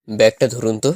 ব্যাগটা ধরুন তো।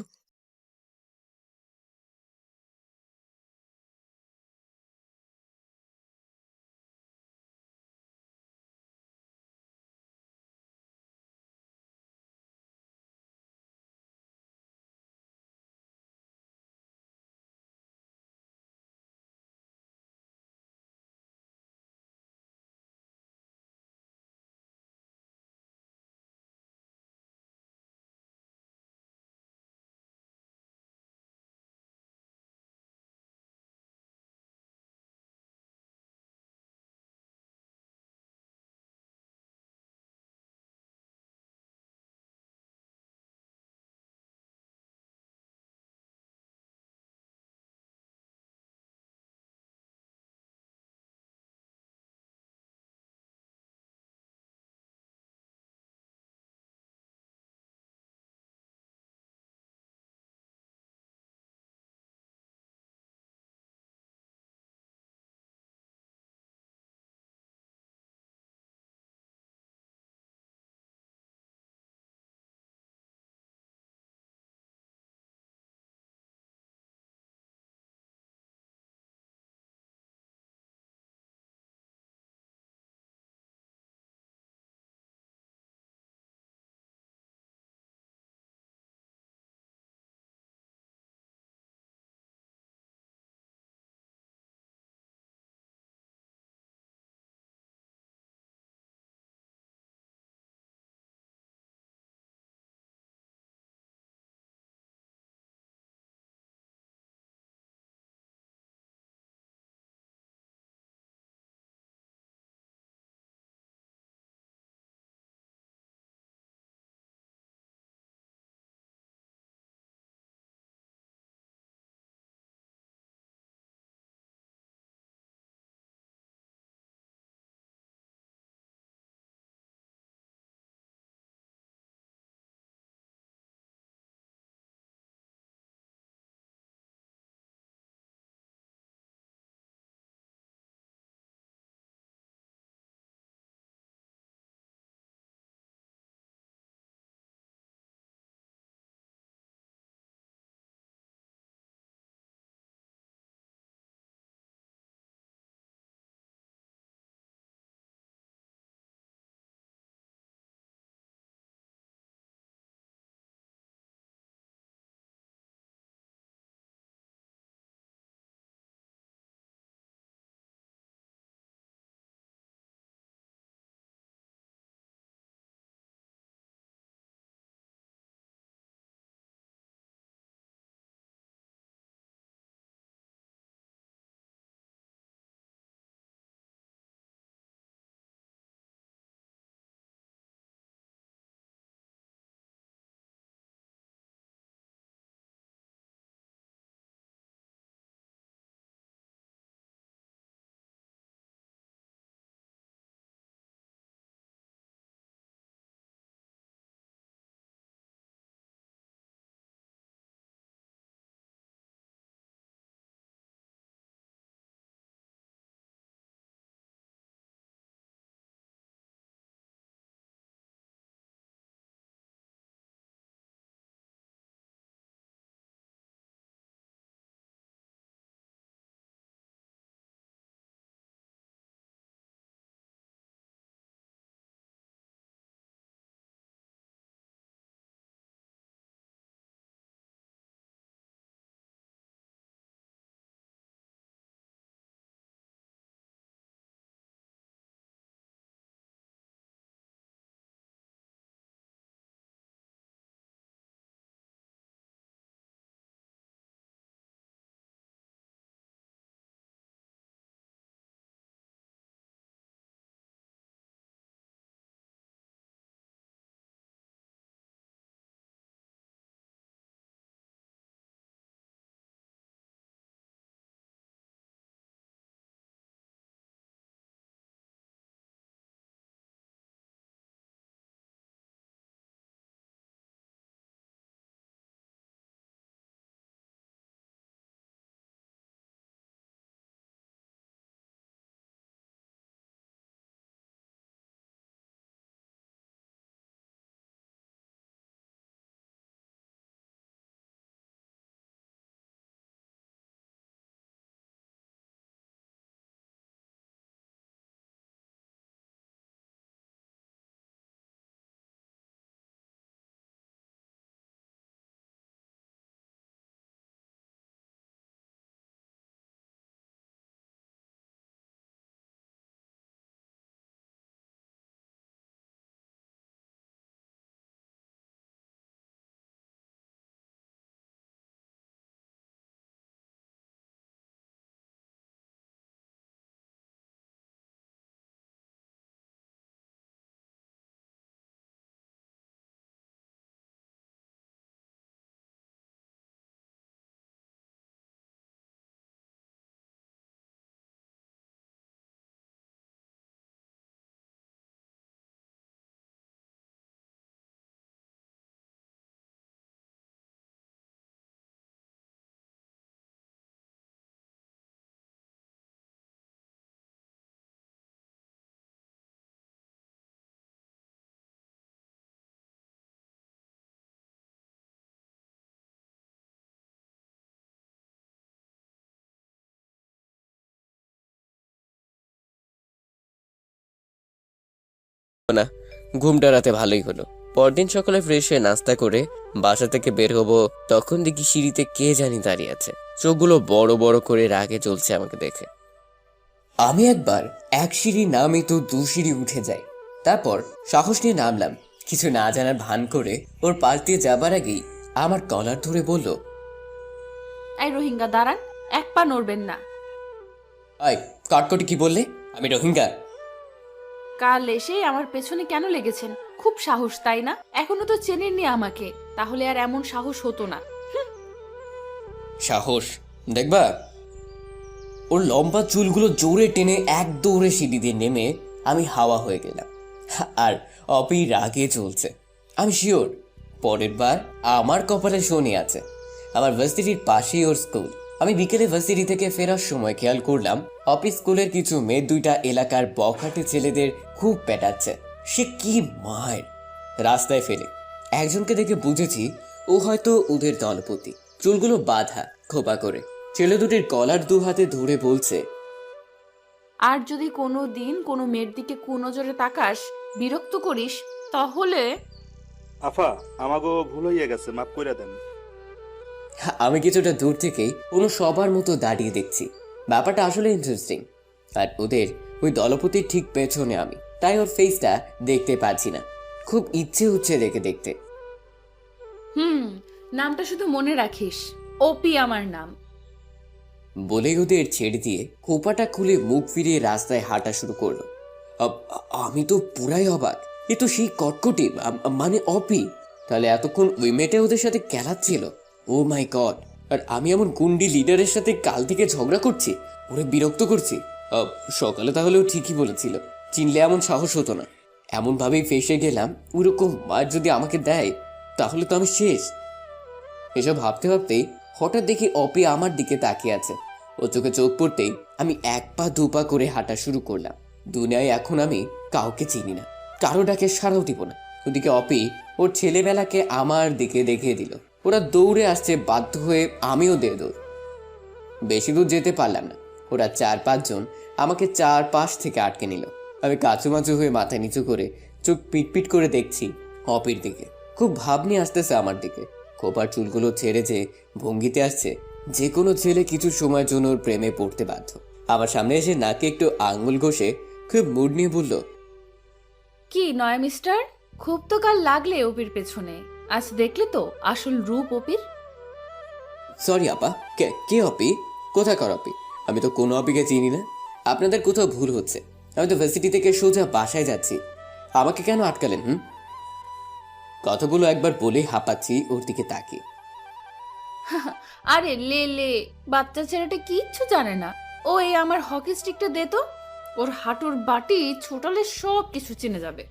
না, ঘুমটা রাতে ভালোই হলো। পরদিন সকালে ফ্রেশ হয়ে নাস্তা করে বাসা থেকে বের হবো, তখন দেখি সিঁড়িতে কে জানি দাঁড়িয়ে আছে, চোখগুলো বড় বড় করে রাগে চলছে আমাকে দেখে। আমি একবার এক সিঁড়ি নামই তো 2 সিঁড়ি উঠে যাই। তারপর সাহস নিয়ে নামলাম, কিছু না জানার ভান করে ওর পাশ দিয়ে যাবার আগেই আমার কলার ধরে বলল, এই রোহিঙ্গা দাঁড়ান, এক পা নড়বেন না। আই কাটকটি কি বললে? আমি রোহিঙ্গা? কাল এসে আমার পেছনে কেন লেগেছেন? খুব সাহস তাই না? এখনো তো চেনেননি আমাকে, তাহলে আর এমন সাহস হতো না। সাহস দেখবা? ওর লম্বা চুলগুলো জোরে টেনে এক দৌড়ে সিঁড়ি দিয়ে নেমে আমি হাওয়া হয়ে গেলাম। আর অপি রাগে চলছে। আমি শিওর পরের বার আমার কপালে শনি আছে। আমার ভার্সিটির পাশেই ওর স্কুল। আমি বিকেলে ভার্সিটি থেকে ফেরার সময় খেয়াল করলাম অপি স্কুলের কিছু মেয়ে 2টা এলাকার বখাটে ছেলেদের খুব পেটাচ্ছে। সে কি মার! রাস্তায় ফেলে একজনকে দেখে বুঝেছি ও হয়তো ওদের দলপতি। চুলগুলো বাঁধা খোপা করে, ছেলে দুটির কলার 2 হাতে ধরে বলছে, আর যদি কোনো দিন কোনো মেয়ের দিকে কুনজরে তাকাস, বিরক্ত করিস, তাহলে আফা, আমাগো ভুল হইয়া গেছে, মাফ কইরা দেন। আমি কিছুটা দূর থেকেই কোনো সবার মতো দাঁড়িয়ে দেখছি। ব্যাপারটা আসলে ইন্টারেস্টিং। আর ওদের ওই দলপতির ঠিক পেছনে আমি, তাই ওর ফেসটা দেখতে পাচ্ছি না। খুব ইচ্ছে হচ্ছে দেখতে। নামটা শুধু মনে রাখিস, ওপি আমার নাম। বলে ওদের ছেড়ে দিয়ে খোপাটা খুলে মুখ ফিরিয়ে রাস্তায় হাঁটা শুরু করলো। আমি তো পুরাই অবাক। এ তো সেই কটকটি, মানে অপি। তাহলে এতক্ষণ ওই মেয়েটা ওদের সাথে খেলাচ্ছিল। ও মাই গড! আর আমি এমন গুন্ডি লিডারের সাথে কাল থেকে ঝগড়া করছি, ওরে বিরক্ত করছি। সকালে তাহলেও ঠিকই বলেছিল, চিনলে এমন সাহস হতো না। এমন ভাবেই ফেসে গেলাম, ওরকম মার যদি আমাকে দেয় তাহলে তো আমি শেষ। এসব ভাবতে ভাবতেই হঠাৎ দেখি অপি আমার দিকে তাকিয়ে আছে। ও চোখে চোখ পড়তেই আমি 1 পা 2 পা করে হাঁটা শুরু করলাম। দুনিয়ায় এখন আমি কাউকে চিনি না, কারো ডাকে সাড়াও দিব না। ওদিকে অপি ওর ছেলেবেলাকে আমার দিকে দেখিয়ে দিল। ওরা দৌড়ে আসছে, বাধ্য হয়ে আমিও দৌড়। বেশি দূর যেতে পারলাম না। ওরা 4-5 জন আমাকে 4 পাশ থেকে আটকে নিল। আমি কাচুমাচু হয়ে মাথা নিচু করে চোখ পিটপিট করে দেখছি অপির দিকে। খুব ভাব নিয়ে আসতেছে আমার দিকে। খোপার চুলগুলো ছেড়ে যে ভঙ্গিতে আসছে, যে কোনো ছেলে কিছু সময়ের জন্য ওর প্রেমে পড়তে বাধ্য। আমার সামনে এসে নাকে একটু আঙ্গুল ঘষে খুব মুড নিয়ে বলল, কি নয় মিস্টার, খুব তো কাল লাগলে ওপির পেছনে, আজ দেখলে তো আসল রূপ ওপির। সরি আপা। কে কে অপি? কোথাকার অপি? আমি তো কোনো অপিকে চিনি না। আপনাদের কোথাও ভুল হচ্ছে। আমি তো ভার্সিটি থেকে সোজা বাসায় যাচ্ছি, আমাকে কেন আটকালেন? কথাগুলো একবার বলেই হাঁপাচ্ছি ওর দিকে তাকিয়ে। আরে লে লে, বাচ্চা ছেলেটা কিচ্ছু জানে না। ও এই আমার হকি স্টিকটা দে তো, ওর হাঁটুর বাটি ছোটালে সব কিছু চিনে যাবে।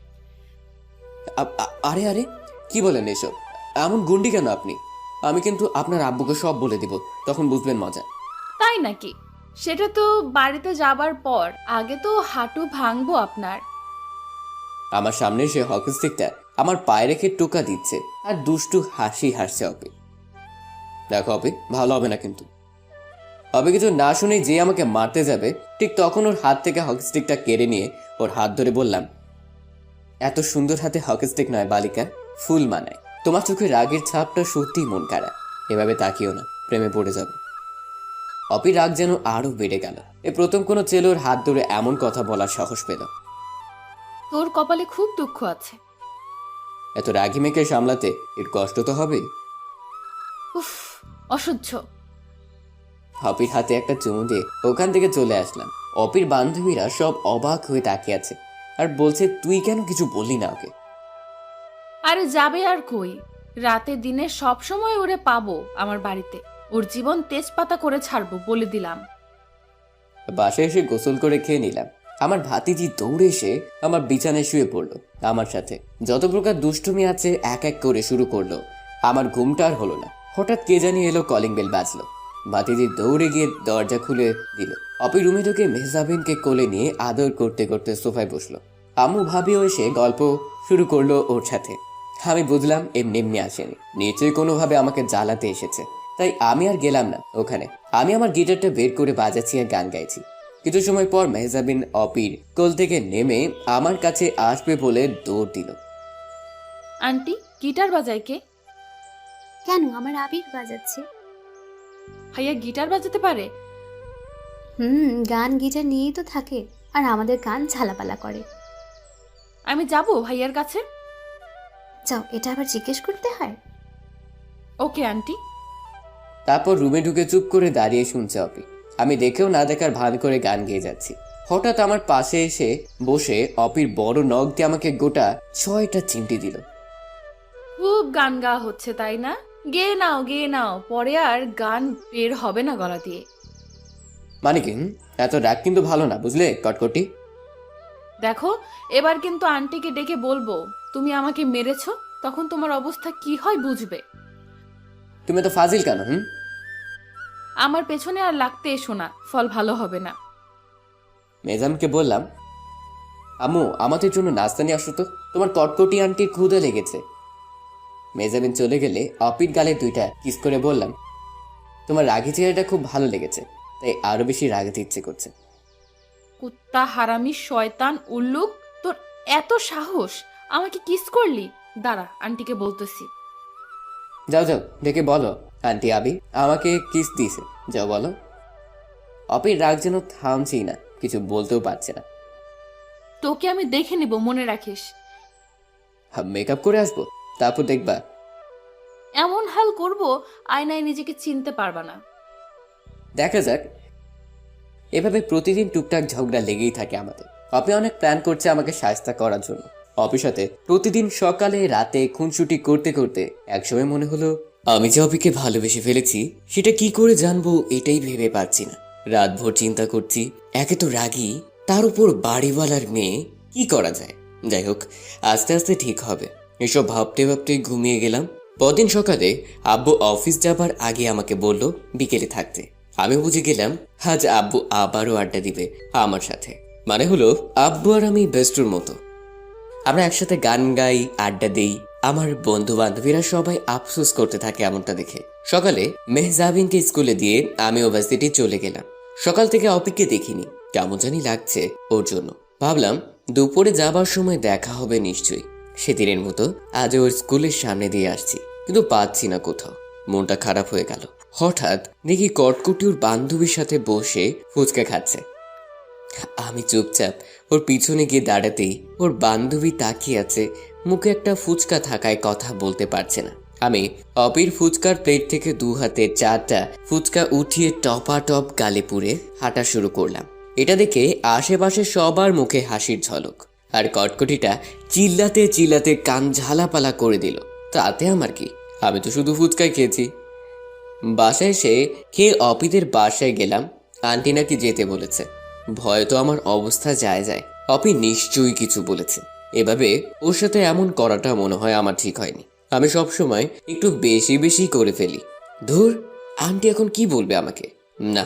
আরে আরে, কি বলেন এসব? এমন গুন্ডি কেন আপনি? আমি কিন্তু আপনার আব্বুকে সব বলে দিব, তখন বুঝবেন মজা। তাই নাকি? সেটা তো বাড়িতে যাবার পর, আগে তো হাঁটু ভাঙবো আপনার। আমার সামনে সে হকি স্টিকটা আমার পায়ে রেখে টোকা দিচ্ছে আর দুষ্টু হাসি হাসছে অপি। দেখো অপি, ভালো হবে না কিন্তু। অপি কিছু না শুনে যে আমাকে মারতে যাবে, ঠিক তখন ওর হাত থেকে হকি স্টিকটা কেড়ে নিয়ে ওর হাত ধরে বললাম, এত সুন্দর হাতে হকি স্টিক নয় বালিকা, ফুল মানায়। তোমার চোখে রাগের ছাপটা সত্যিই মন খারাপ। এভাবে তাকিও না, প্রেমে পড়ে যাবো। অপি রাগ যেন আরো বেড়ে গেল। এ প্রথম কোনো ছেলে ওর হাত ধরে এমন কথা বলার সাহস পেল। তোর কপালে খুব দুঃখ আছে। এত রাগি মেয়েকে সামলাতে এর কষ্ট তো হবে। উফ, অসহ্য। অপির হাতে একটা চুমু দিয়ে ওখান থেকে চলে আসলাম। অপির বান্ধবীরা সব অবাক হয়ে তাকিয়ে আছে আর বলছে, তুই কেন কিছু বললি না ওকে? আরে যাবে আর কই, রাতে দিনে সব সময় ওরে পাবো আমার বাড়িতে। ওর জীবন তেজপাতা করে ছাড়বো বলে দিলাম। বাসায় এসে গোসল করে খেয়ে নিলাম। আমার ভাতিজি দৌড়ে এসে আমার বিছানায় শুয়ে পড়লো। আমার সাথে যত প্রকার দুষ্টুমি আছে এক এক করে শুরু করলো। আমার ঘুমটা আর হলো না। হঠাৎ কে জানি এলো, কলিং বেল বাজলো। ভাতিজি দৌড়ে গিয়ে দরজা খুলে দিল। অপি রুমে ঢুকে মেহজাবিনকে কোলে নিয়ে আদর করতে করতে সোফায় বসলো। আম্মু ভাবিও এসে গল্প শুরু করলো ওর সাথে। আমি বুঝলাম এমনি এমনি আসেনি, নিশ্চয়ই কোনোভাবে আমাকে জ্বালাতে এসেছে। তাই আমি আর গেলাম না ওখানে। আমি আমার গিটারটা বের করে বাজাচ্ছি আর গান গাইছি। কিছু সময় পর মেহজাবিন অপির কোল থেকে নেমে আমার কাছে আসবে বলে দৌড় দিল। আন্টি গিটার বাজায় কে? কেন, আমার আবির বাজাচ্ছে। ভাইয়া গিটার বাজাতে পারে? গান গিটার নিয়েই তো থাকে, আর আমাদের গান ঝালাপালা করে। আমি যাব ভাইয়ার কাছে। যাও, এটা আবার জিজ্ঞেস করতে হয়? Okay aunty. তারপর রুমে ঢুকে চুপ করে দাঁড়িয়ে শুনছে অপি। আমি দেখেও না দেখার ভান করে গান গেয়ে যাচ্ছি। হঠাৎ আমার পাশে এসে বসে অপির বড় নখ দিয়ে আমাকে গোটা 6টা চিমটি দিল। খুব গান গাওয়া হচ্ছে তাই না? গেয়ে নাও গেয়ে নাও, পরে আর গান বের হবে না গলা দিয়ে। মানে কি এত রাগ কিন্তু ভালো না, বুঝলে কটকটি? দেখো, এবার কিন্তু আন্টিকে ডেকে বলবো তুমি আমাকে মেরেছো, তখন তোমার অবস্থা কি হয় বুঝবে। তুমি তো ফাজিল কেন? আমার পেছনে আর লাগতে এসো না, ফল ভালো হবে না। মেজামকে বললাম, আম্মু আমাদের জন্য নাস্তা নিয়ে আসো তো, তোমার কটকটি আন্টির ক্ষুধা লেগেছে। মেজামিন চলে গেলে অপির গালে 2টা কিস করে বললাম, তোমার রাগী চেহারাটা খুব ভালো লেগেছে, তাই আরো বেশি রাগাতে ইচ্ছে করছে। কুত্তা, হারামি, শয়তান, উল্লুক, তোর এত সাহস! আমাকে কিস করলি? দাঁড়া, আন্টিকে বলতেছি। যাও যাও ডেকে বলো আন্টি আবি আমাকে কিস দিয়েছে, যাও বলো। অপির রাগ যেন থামছেই না, কিছু বলতেও পারছে না। তোকে আমি দেখে নিব, মনে রাখিস। মেকআপ করে আসবো, তারপর দেখবা। এমন হাল করব আয়নায় নিজেকে চিনতে পারবা না। দেখা যাক। এভাবে প্রতিদিন টুকটাক ঝগড়া লেগেই থাকে আমাদের। অপি অনেক প্ল্যান করছে আমাকে সাহায্য করার জন্য। অপির সাথে প্রতিদিন সকালে রাতে খুনসুটি করতে করতে একসময় মনে হলো আমি যে অপিকে ভালোবেসে ফেলেছি সেটা কি করে জানবো এটাই ভেবে পাচ্ছি না। রাতভর চিন্তা করছি, একে তো রাগী, তার উপর বাড়িওয়ালার মেয়ে, কি করা যায়। যাই হোক, আস্তে আস্তে ঠিক হবে। এসব ভাবতে ভাবতে ঘুমিয়ে গেলাম। পরদিন সকালে আব্বু অফিস যাবার আগে আমাকে বলল বিকেলে থাকতে। আমি বুঝে গেলাম আজ আব্বু আবারও আড্ডা দিবে আমার সাথে। মানে হলো আব্বু আর আমি বেস্টুর মতো, আমরা একসাথে গান গাই, আড্ডা দেই। আমার বন্ধু বান্ধবীরা সবাই আফসোস করতে থাকে এমনটা দেখে। সকালে মেহজাবিনকে স্কুলে দিয়ে আমি ভার্সিটি চলে গেলাম। সকাল থেকে অপিকে দেখিনি, কেমন জানি লাগছে ওর জন্য। ভাবলাম দুপুরে যাবার সময় দেখা হবে নিশ্চয়ই। সেদিনের মতো আজ ওর স্কুলের সামনে দিয়ে আসছি, কিন্তু পাচ্ছি না কোথাও। মনটা খারাপ হয়ে গেল। হঠাৎ দেখি কটকটি ওর বান্ধবীর সাথে বসে ফুচকা খাচ্ছে। আমি চুপচাপ ওর পিছনে গিয়ে দাঁড়াতেই ওর বান্ধবী তাকিয়ে আছে, মুখে একটা ফুচকা থাকায় কথা বলতে পারছে না। আমি অপির ফুচকার প্লেট থেকে 2 হাতে 4টা ফুচকা উঠিয়ে টপাটপ গালে পুরে হাঁটা শুরু করলাম। এটা দেখে আশেপাশে সবার মুখে হাসির ঝলক, আর কটকটিটা চিল্লাতে চিল্লাতে কান ঝালাপালা করে দিল। তাতে আমার কি, আমি তো শুধু ফুচকাই খেয়েছি। বাসায় এসে খেয়ে অপিদের বাসায় গেলাম। আন্টি নাকি যেতে বলেছে। ভয় তো আমার অবস্থা যায় যায়, অপি নিশ্চয়ই কিছু বলেছে। এভাবে ওর সাথে এমন করাটা মনে হয় আমার ঠিক হয়নি। আমি সবসময় একটু বেশি বেশি করে ফেলি। ধুর, আন্টি এখন কি বলবে আমাকে? না,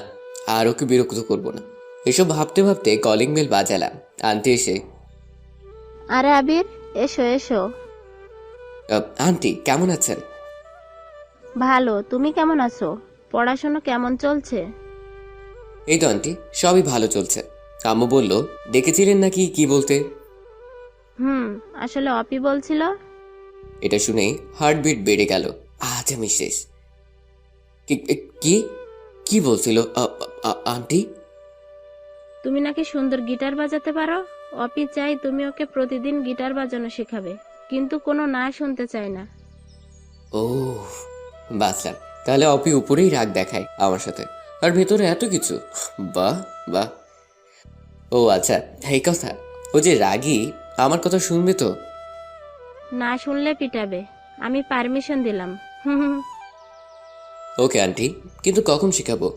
আর ওকে বিরক্ত করবো না। এসব ভাবতে ভাবতে কলিং বেল বাজালাম। আন্টি এসে, আরে আবির, এসো এসো। আন্টি কেমন আছেন? ভালো, তুমি কেমন আছো? পড়াশোনা কেমন চলছে? এই তো আন্টি, সবই ভালো চলছে। আম্মু বলল ডেকেছিলেন নাকি কি বলতে? আসলে অপি বলছিল। এটা শুনেই হার্টবিট বেড়ে গেল। আজ আমি শেষ। কি কি বলছিল আন্টি? তুমি নাকি সুন্দর গিটার বাজাতে পারো। অপি চাই তুমি ওকে প্রতিদিন গিটার বাজানো শেখাবে, কিন্তু কোনো না শুনতে চায় না। ও বাসলাম, তাহলে অপি উপরেই রাগ দেখায় আমার সাথে, আর ভেতরে এত কিছু। বাহ বাহ। ও আচ্ছা, এই কথা। ও যে রাগী, আমার কথা শুনবে তো? না শুনলে পিটাবে। আমি পারমিশন দিলাম। ওকে আন্টি, কিন্তু কখন শেখাবো?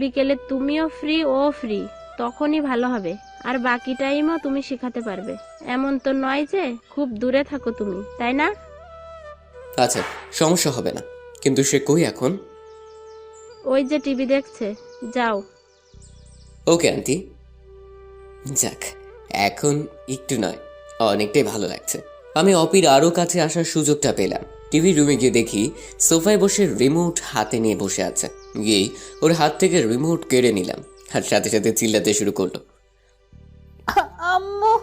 বিকেলে তুমিও ফ্রি, ও ফ্রি, তখনই ভালো হবে। আর বাকি টাইমও তুমি শেখাতে পারবে। এমন তো নয় যে খুব দূরে থাকো তুমি, তাই না? আচ্ছা, সমস্যা হবে না। কিন্তু সে কই এখন? ওই যে টিভি দেখছে, যাও। Okay aunty. যাক, এখন একটু নয়, অনেকটাই ভালো লাগছে। আমি অপির আরো কাছে আসার সুযোগটা পেলাম। টিভি রুমে গিয়ে দেখি সোফায় বসে রিমোট হাতে নিয়ে বসে আছে। গিয়েই ওর হাত থেকে রিমোট কেড়ে নিলাম। আর সাথে সাথে চিল্লাতে শুরু করলো। আম্মু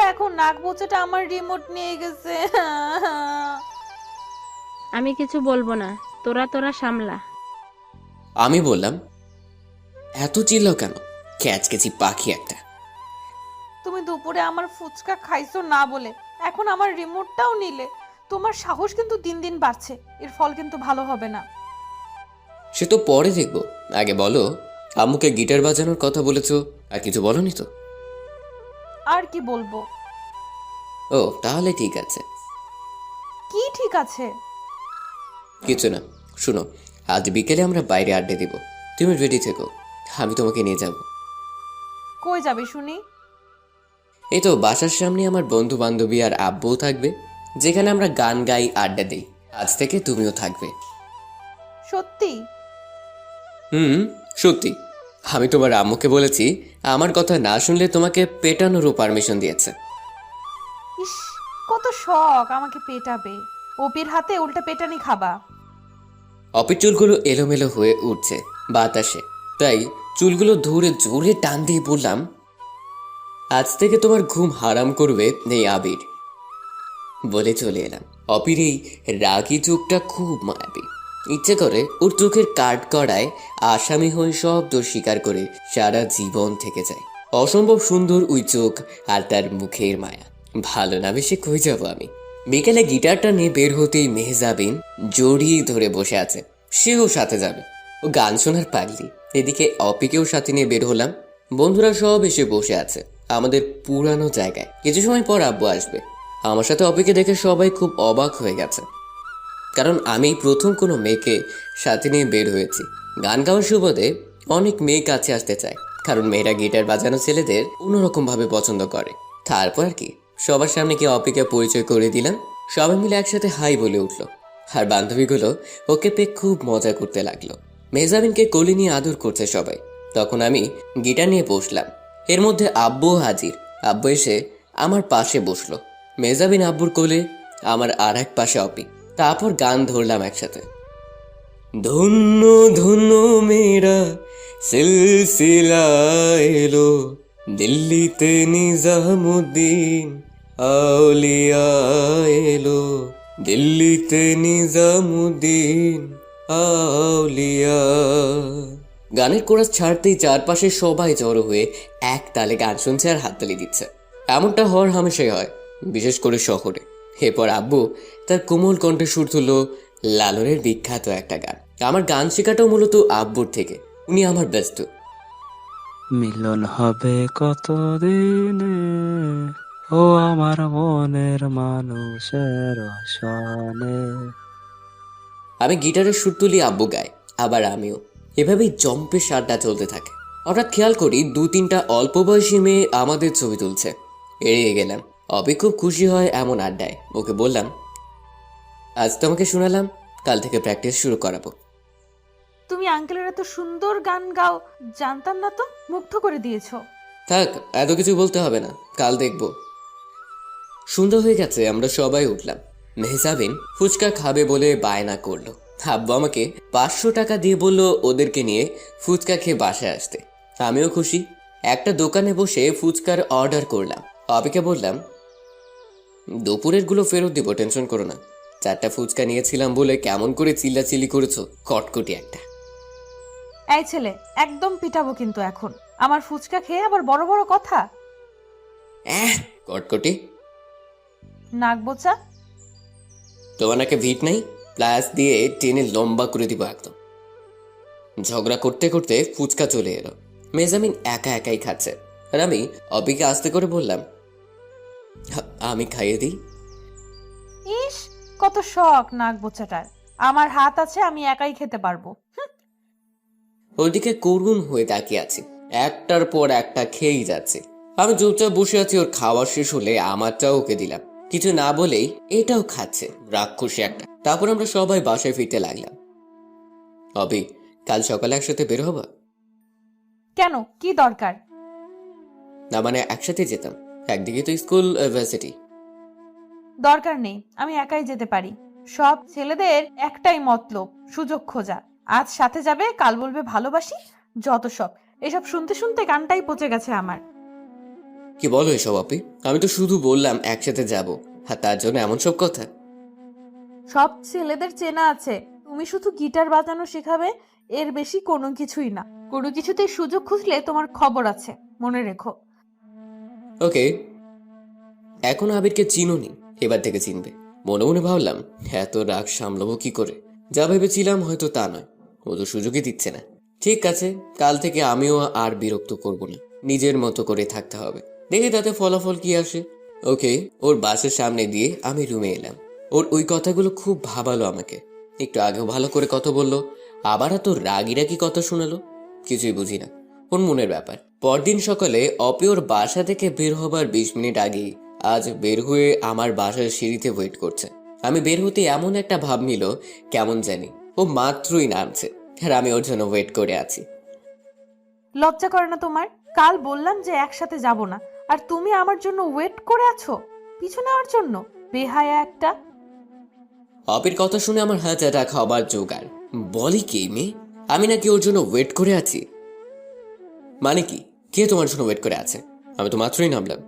দেখো, নাক বোচাটা আমার রিমোট নিয়ে গেছে। আমি কিছু বলবো না, তোরা তোরা সামলা। আমি বললাম, এত চিল্লাও কেন? ক্যাচকেচি পাখি একটা। তুমি দুপুরে আমার ফুচকা খাইছো না বলে এখন আমার রিমোটটাও নিলে। তোমার সাহস কিন্তু দিন দিন বাড়ছে, এর ফল কিন্তু ভালো হবে না। সে তো পরে দেখবো, আগে বলো আম্মুকে গিটার বাজানোর কথা বলেছো, আর কিছু বলনি তো? আর কি বলবো? ও তাহলে ঠিক আছে। কি ঠিক আছে? কিছু না, শুনো, আজ বিকেলে আমরা বাইরে আড্ডা দিব, তুমি রেডি থেকো, আমি তোমাকে নিয়ে যাব। কই যাবে শুনি? এই তো বাসার সামনে আমার বন্ধু বান্ধবী আর আব্বুও থাকবে, যেখানে আমরা গান গাই, আড্ডা দিই। আজ থেকে তুমিও থাকবে। সত্যি? সত্যি। আমি তোমার আম্মুকে বলেছি আমার কথা না শুনলে তোমাকে পেটানোরও পারমিশন দিয়েছে। ইস, কত শখ আমাকে পেটাবে। ওপির হাতে উল্টা পেটানি খাবা। অপির চুলগুলো এলোমেলো হয়ে উঠছে বাতাসে, তাই চুলগুলো ধরে জোরে টান দিয়ে বললাম, আজ থেকে তোমার ঘুম হারাম করবে এই আবির। বলে চলে এলাম। অপির এই রাগি চোখটা খুব মায়াবী। ইচ্ছে করে ওর চোখের কাঠ করায় আসামি হয়ে সব দোষ স্বীকার করে সারা জীবন থেকে যায়। অসম্ভব সুন্দর ওই চোখ আর তার মুখের মায়া। ভালো না বেশি কই যাবো আমি। বিকেলে গিটারটা নিয়ে বের হতেই মেহজাবিন জড়িয়ে ধরে বসে আছে, সেও সাথে যাবে। ও গান শোনার পাগলি। এদিকে অপিকেও সাথে নিয়ে বের হলাম। বন্ধুরা সব এসে বসে আছে আমাদের পুরানো জায়গায়। কিছু সময় পর আব্বু আসবে। আমার সাথে অপিকে দেখে সবাই খুব অবাক হয়ে গেছে, কারণ আমি প্রথম কোনো মেয়েকে সাথে নিয়ে বের হয়েছি। গান গাওয়ার সুবাদে অনেক মেয়ে কাছে আসতে চায়, কারণ মেয়েরা গিটার বাজানো ছেলেদের অন্যরকমভাবে পছন্দ করে। তারপর আর কি, সবার সামনে কি অপিকে পরিচয় করে দিলাম। সবাই মিলে একসাথে হাই বলে উঠলো, আর বান্ধবীগুলো ওকে পেয়ে খুব মজা করতে লাগলো। মেহজাবিনকে কোলে নিয়ে আদর করছে সবাই। তখন আমি গিটার নিয়ে বসলাম। এর মধ্যে আব্বুও হাজির। আব্বু এসে আমার পাশে বসলো, মেহজাবিন আব্বুর কোলে, আমার আর এক পাশে অপি। তারপর গান ধরলাম একসাথে। ধন্য ধন্য মেরা সিলসিলা এলো, দিল্লিতে নিজামুদ্দিন আউলিয়া এলো, দিল্লিতে নিজামুদ্দিন আউলিয়া। গানের কোরাস ছাড়তেই চারপাশে সবাই জড়ো হয়ে এক তালে গান শুনছে আর হাততালি দিচ্ছে। এমনটা হওয়ার হামেশাই হয়, বিশেষ করে শহরে। এরপর আব্বু তার কোমল কণ্ঠে সুর তুলল লালনের বিখ্যাত একটা গান। আমার গান শেখাটাও মূলত আব্বুর থেকে, উনি আমার ব্যস্ত। মিলন হবে কতদিনে ও আমার মনের মানুষের সনে। আমি গিটারের সুর তুলি, আব্বু গায়, আবার আমিও। এভাবেই জম্পে সারটা চলতে থাকে। হঠাৎ খেয়াল করি 2-3টা অল্প বয়সী মেয়ে আমাদের ছবি তুলছে। এড়িয়ে গেলাম। অবি খুব খুশি হয় এমন আড্ডায়। ওকে বললাম, আজ তোমাকে শোনালাম, কাল থেকে প্র্যাকটিস শুরু করাবো। তুমি আঙ্কেলের এত সুন্দর গান গাও জানতাম না তো, মুগ্ধ করে দিয়েছো। থাক, এত কিছু বলতে হবে না, কাল দেখব। সুন্দর হয়ে গেছে। আমরা সবাই উঠলাম। মেহজাবিন ফুচকা খাবে বলে বায়না করলো। আব্বু আমাকে 500 টাকা দিয়ে বলল ওদেরকে নিয়ে ফুচকা খেয়ে বাসায় আসতে। আমিও খুশি। একটা দোকানে বসে ফুচকার অর্ডার করলাম। অপিকে বললাম, দুপুরের গুলো ফেরত দিব, টেনশন করো না। 4টা ফুচকা নিয়েছিলাম বলে কেমন করে চিল্লাচিল্লি করেছো, কটকটি একটা। এই ছেলে, একদম পিটাবো কিন্তু এখন। আমার ফুচকা খেয়ে আবার বড় বড় কথা। কটকটি। নাক বোচা। তোমার নাকে ভিট নাই, প্লাস দিয়ে টেনে লম্বা করে দিব একদম। ঝগড়া করতে করতে ফুচকা চলে এলো। মেজামিন একা একাই খাচ্ছে, আর আমি অপিকে আস্তে করে বললাম, আমি খাইয়ে দিই। ইস, কত শখ নাক বোচাটার। আমার হাত আছে, আমি একাই খেতে পারবো। ওইদিকে করুণ হয়ে তাকিয়ে আছি, একটার পর একটা খেয়েই যাচ্ছে। আমি চুপচাপ বসে আছি। ওর খাওয়া শেষ হলে আমারটাও ওকে দিলাম। কিছু না বলেই এটাও খাচ্ছে, রাক্ষসী একটা। তারপর আমরা সবাই বাসায় ফিরতে লাগলাম। অবি, কাল সকালে একসাথে বের হবা? কেন, কি দরকার? না মানে একসাথে যেতাম, একদিকে তো স্কুল ইউনিভার্সিটি। দরকার নেই, আমি একাই যেতে পারি। সব ছেলেদের একটাই মতলব, সুযোগ খোঁজা। আজ সাথে যাবে, কাল বলবে ভালোবাসি, যত সব। এসব শুনতে শুনতে কানটাই পচে গেছে আমার। কি বলো এসব অপি? আমি তো শুধু বললাম একসাথে যাব, আর তার জন্য এমন সব কথা? সব ছেলেদের চেনা আছে, তুমি শুধু গিটার বাজানো শেখাবে, এর বেশি কোনো কিছুই না। কোনো কিছুতে সুযোগ খুঁজলে তোমার খবর আছে, মনে রেখো। ওকে, এখন আবিরকে চিনোনি, এবার থেকে চিনবে। মনে মনে ভাবলাম এত রাগ সামলাবো কি করে, যা ভেবেছিলাম হয়তো তা নয়, ও তো সুযোগই দিচ্ছে না। ঠিক আছে, কাল থেকে আমিও আর বিরক্ত করব না, নিজের মতো করে থাকতে হবে, দেখি তাতে ফলাফল কি আসে। ওকে, ওর বাসের সামনে দিয়ে আমি রুমে এলাম। ওর ওই কথাগুলো খুব ভাবালো আমাকে। একটু আগেও ভালো করে কথা বললো, আবার এত রাগি রাগি কথা শোনালো, কিছুই বুঝি না। ওর মনের ব্যাপার। পরদিন সকালে অপি ওর বাসা থেকে বের হবার 20 মিনিট আগেই আজ বের হয়ে আমার বাসার সিঁড়িতে ওয়েট করছে। আমি বের হতে এমন একটা ভাব নিল কেমন জানি, ও মাত্রই নামছে আর আমি ওর জন্য ওয়েট করে আছি। লজ্জা করে না তোমার? কাল বললাম যে একসাথে যাব না, আর তুমি আমার জন্য ওয়েট করে আছো পিছু নেওয়ার জন্য, বেহায়া একটা। অপির কথা শুনে আমার হাত অ্যাটাক হবার জোগাড়। বলি কি মেয়ে, আমি নাকি ওর জন্য ওয়েট করে আছি? মানে কি, কে তোমার জন্য ওয়েট করে আছে? আমি তো মাত্রই নামলাম।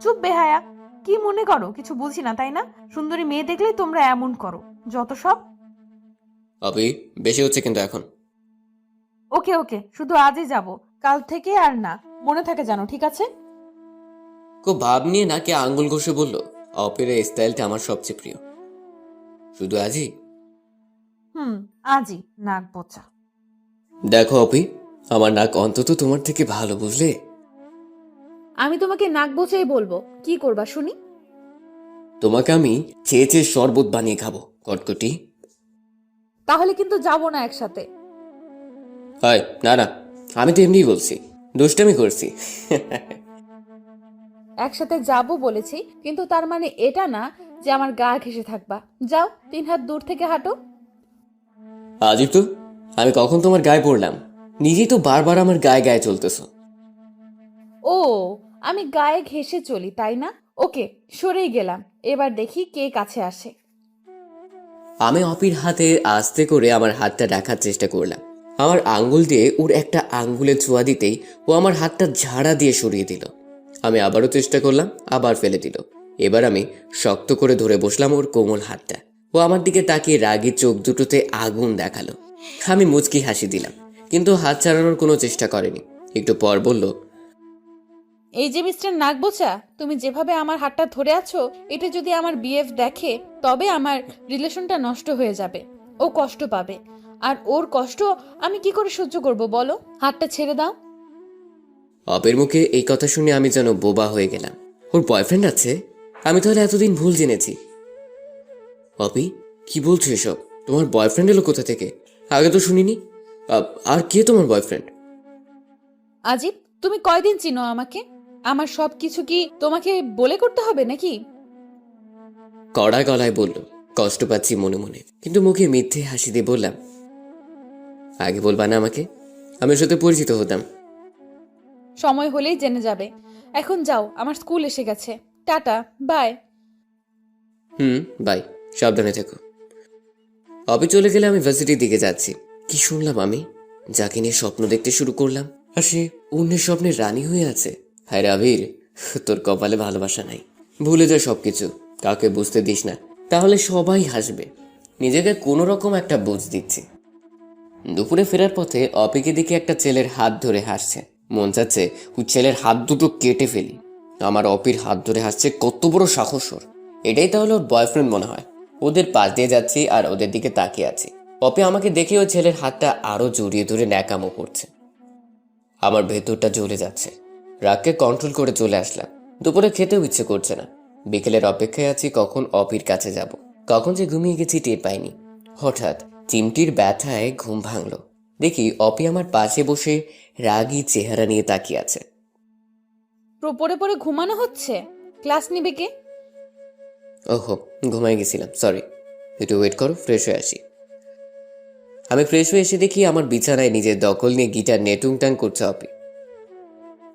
চুপ বেহায়া, কি মনে করো কিছু বুঝি না তাই না? সুন্দরী মেয়ে দেখলেই তোমরা এমন করো, যত সব। অপি, বেশি হচ্ছে কিন্তু এখন। ওকে ওকে, শুধু আজই যাব, কাল থেকে আর না, মনে থাকে জানো, ঠিক আছে? খুব ভাব নিয়ে নাকে আঙ্গুল ঘষে বলল, অপির এই স্টাইলটা আমার সবচেয়ে প্রিয়। শুধু আজই? আজই, নাক বোচা। দেখো অপি, আমার নাক অন্তত তোমার থেকে ভালো, বুঝলে? আমি তোমাকে নাক বোচাই বলবো, কি করবা শুনি? তোমাকে আমি চেয়ে চেয়ে শরবত বানিয়ে খাবো, কটকটি। তাহলে কিন্তু যাব না একসাথে। হয় না না, আমি তো এমনিই বলছি, দুষ্টামি করছি। একসাথে যাব বলেছি, কিন্তু তার মানে এটা না যে আমার গা ঘেঁষে থাকবা। যাও, 3 হাত দূর থেকে হাঁটো। আজিব তো, আমি কখন তোমার গায়ে পড়লাম? নিজেই তো বারবার আমার গায়ে গায়ে চলতেছো। ও, আমি গায়ে ঘেঁষে চলি তাই না? ওকে, সরেই গেলাম, এবার দেখি কে কাছে আসে। আমি অপির হাতে আস্তে করে আমার হাতটা রাখার চেষ্টা করলাম। আমার আঙ্গুল দিয়ে ওর একটা আঙ্গুলে ছোঁয়া দিতেই ও আমার হাতটা ঝাড়া দিয়ে সরিয়ে দিল। আমি আবারও চেষ্টা করলাম, আবার ফেলে দিল। এবার আমি শক্ত করে ধরে বসলাম ওর কোমল হাতটা। ও আমার দিকে তাকিয়ে রাগী চোখ দুটোতে আগুন দেখালো। আমি মুচকি হাসি দিলাম, কিন্তু হাত ছাড়ানোর কোনো চেষ্টা করেনি। একটু পর বলল, এই যে মিস্টার নাগবোচা, তুমি যেভাবে আমার হাতটা ধরে আছো, এটা যদি আমার বিএফ দেখে তবে আমার রিলেশনটা নষ্ট হয়ে যাবে। ও কষ্ট পাবে, আর ওর কষ্ট আমি কি করে সহ্য করব বলো? হাতটা ছেড়ে দাও। অপের মুখে এই কথা শুনে আমি যেন বোবা হয়ে গেলাম। ওর বয়ফ্রেন্ড আছে? আমি তাহলে এতদিন ভুল জেনেছি। অপি, কি বলছো এসব? তোমার বয়ফ্রেন্ড এলো কোথা থেকে? আগে তো শুনিনি। আর কে তোমার বয়ফ্রেন্ড? আজিব, তুমি কয়দিন চিনো আমাকে? আমার সব কিছু কি তোমাকে বলে করতে হবে নাকি? কড়া গলায় বলল, কষ্ট পাচ্ছি মনে মনে, কিন্তু মুখে মিথ্যে হাসি দিয়ে বললাম, আগে বলবা না আমাকে? আমি ওর সাথে পরিচিত হতাম। সময় হলেই জেনে যাবে। এখন যাও, আমার স্কুল এসে গেছে। Tata, by. বাই, সাবধানে থেকো। অপি চলে গেলে আমি ভার্সিটির দিকে যাচ্ছি। কি শুনলাম আমি? যাকে নিয়ে স্বপ্ন দেখতে শুরু করলাম, আর সে অন্যের স্বপ্নের রানী হয়ে আছে। হায় রাবীর, তোর কপালে ভালোবাসা নাই। ভুলে যা সবকিছু, কাউকে বুঝতে দিস না, তাহলে সবাই হাসবে। নিজেকে কোনো রকম একটা বুঝ দিচ্ছি। দুপুরে ফেরার পথে অপিকে দিকে একটা ছেলের হাত ধরে হাসছে। মন চাচ্ছে ওই ছেলের হাত দুটো কেটে ফেলি। আমার অপির হাত ধরে হাসছে, কত বড় সাহস ওর! এটাই তাহলে ওর বয়ফ্রেন্ড মনে হয়। ওদের পাশ দিয়ে যাচ্ছি আর ওদের দিকে তাকিয়ে আছি। অপি আমাকে দেখে ওই ছেলের হাতটা আরো জড়িয়ে ধরে ন্যাকামো করছে। আমার ভেতরটা জ্বলে যাচ্ছে। রাগকে কন্ট্রোল করে চলে আসলাম। দুপুরে খেতেও ইচ্ছে করছে না। বিকেলের অপেক্ষায় আছি কখন অপির কাছে যাব। কখন যে ঘুমিয়ে গেছি টের পাইনি। হঠাৎ চিমটির ব্যথায় ঘুম ভাঙল। দেখি অপি আমার পাশে বসে রাগী চেহারা নিয়ে তাকিয়ে আছে। পড়ে পড়ে ঘুমানো হচ্ছে, ক্লাস নিবে কে? ওহো, ঘুমাই গেছিলাম, সরি। একটু ওয়েট করো, ফ্রেশ হয়ে আসি। আমি ফ্রেশ হয়ে এসে দেখি আমার বিছানায় নিজের দখল নিয়ে গিটার নিয়ে টুংটাং করছে অপি।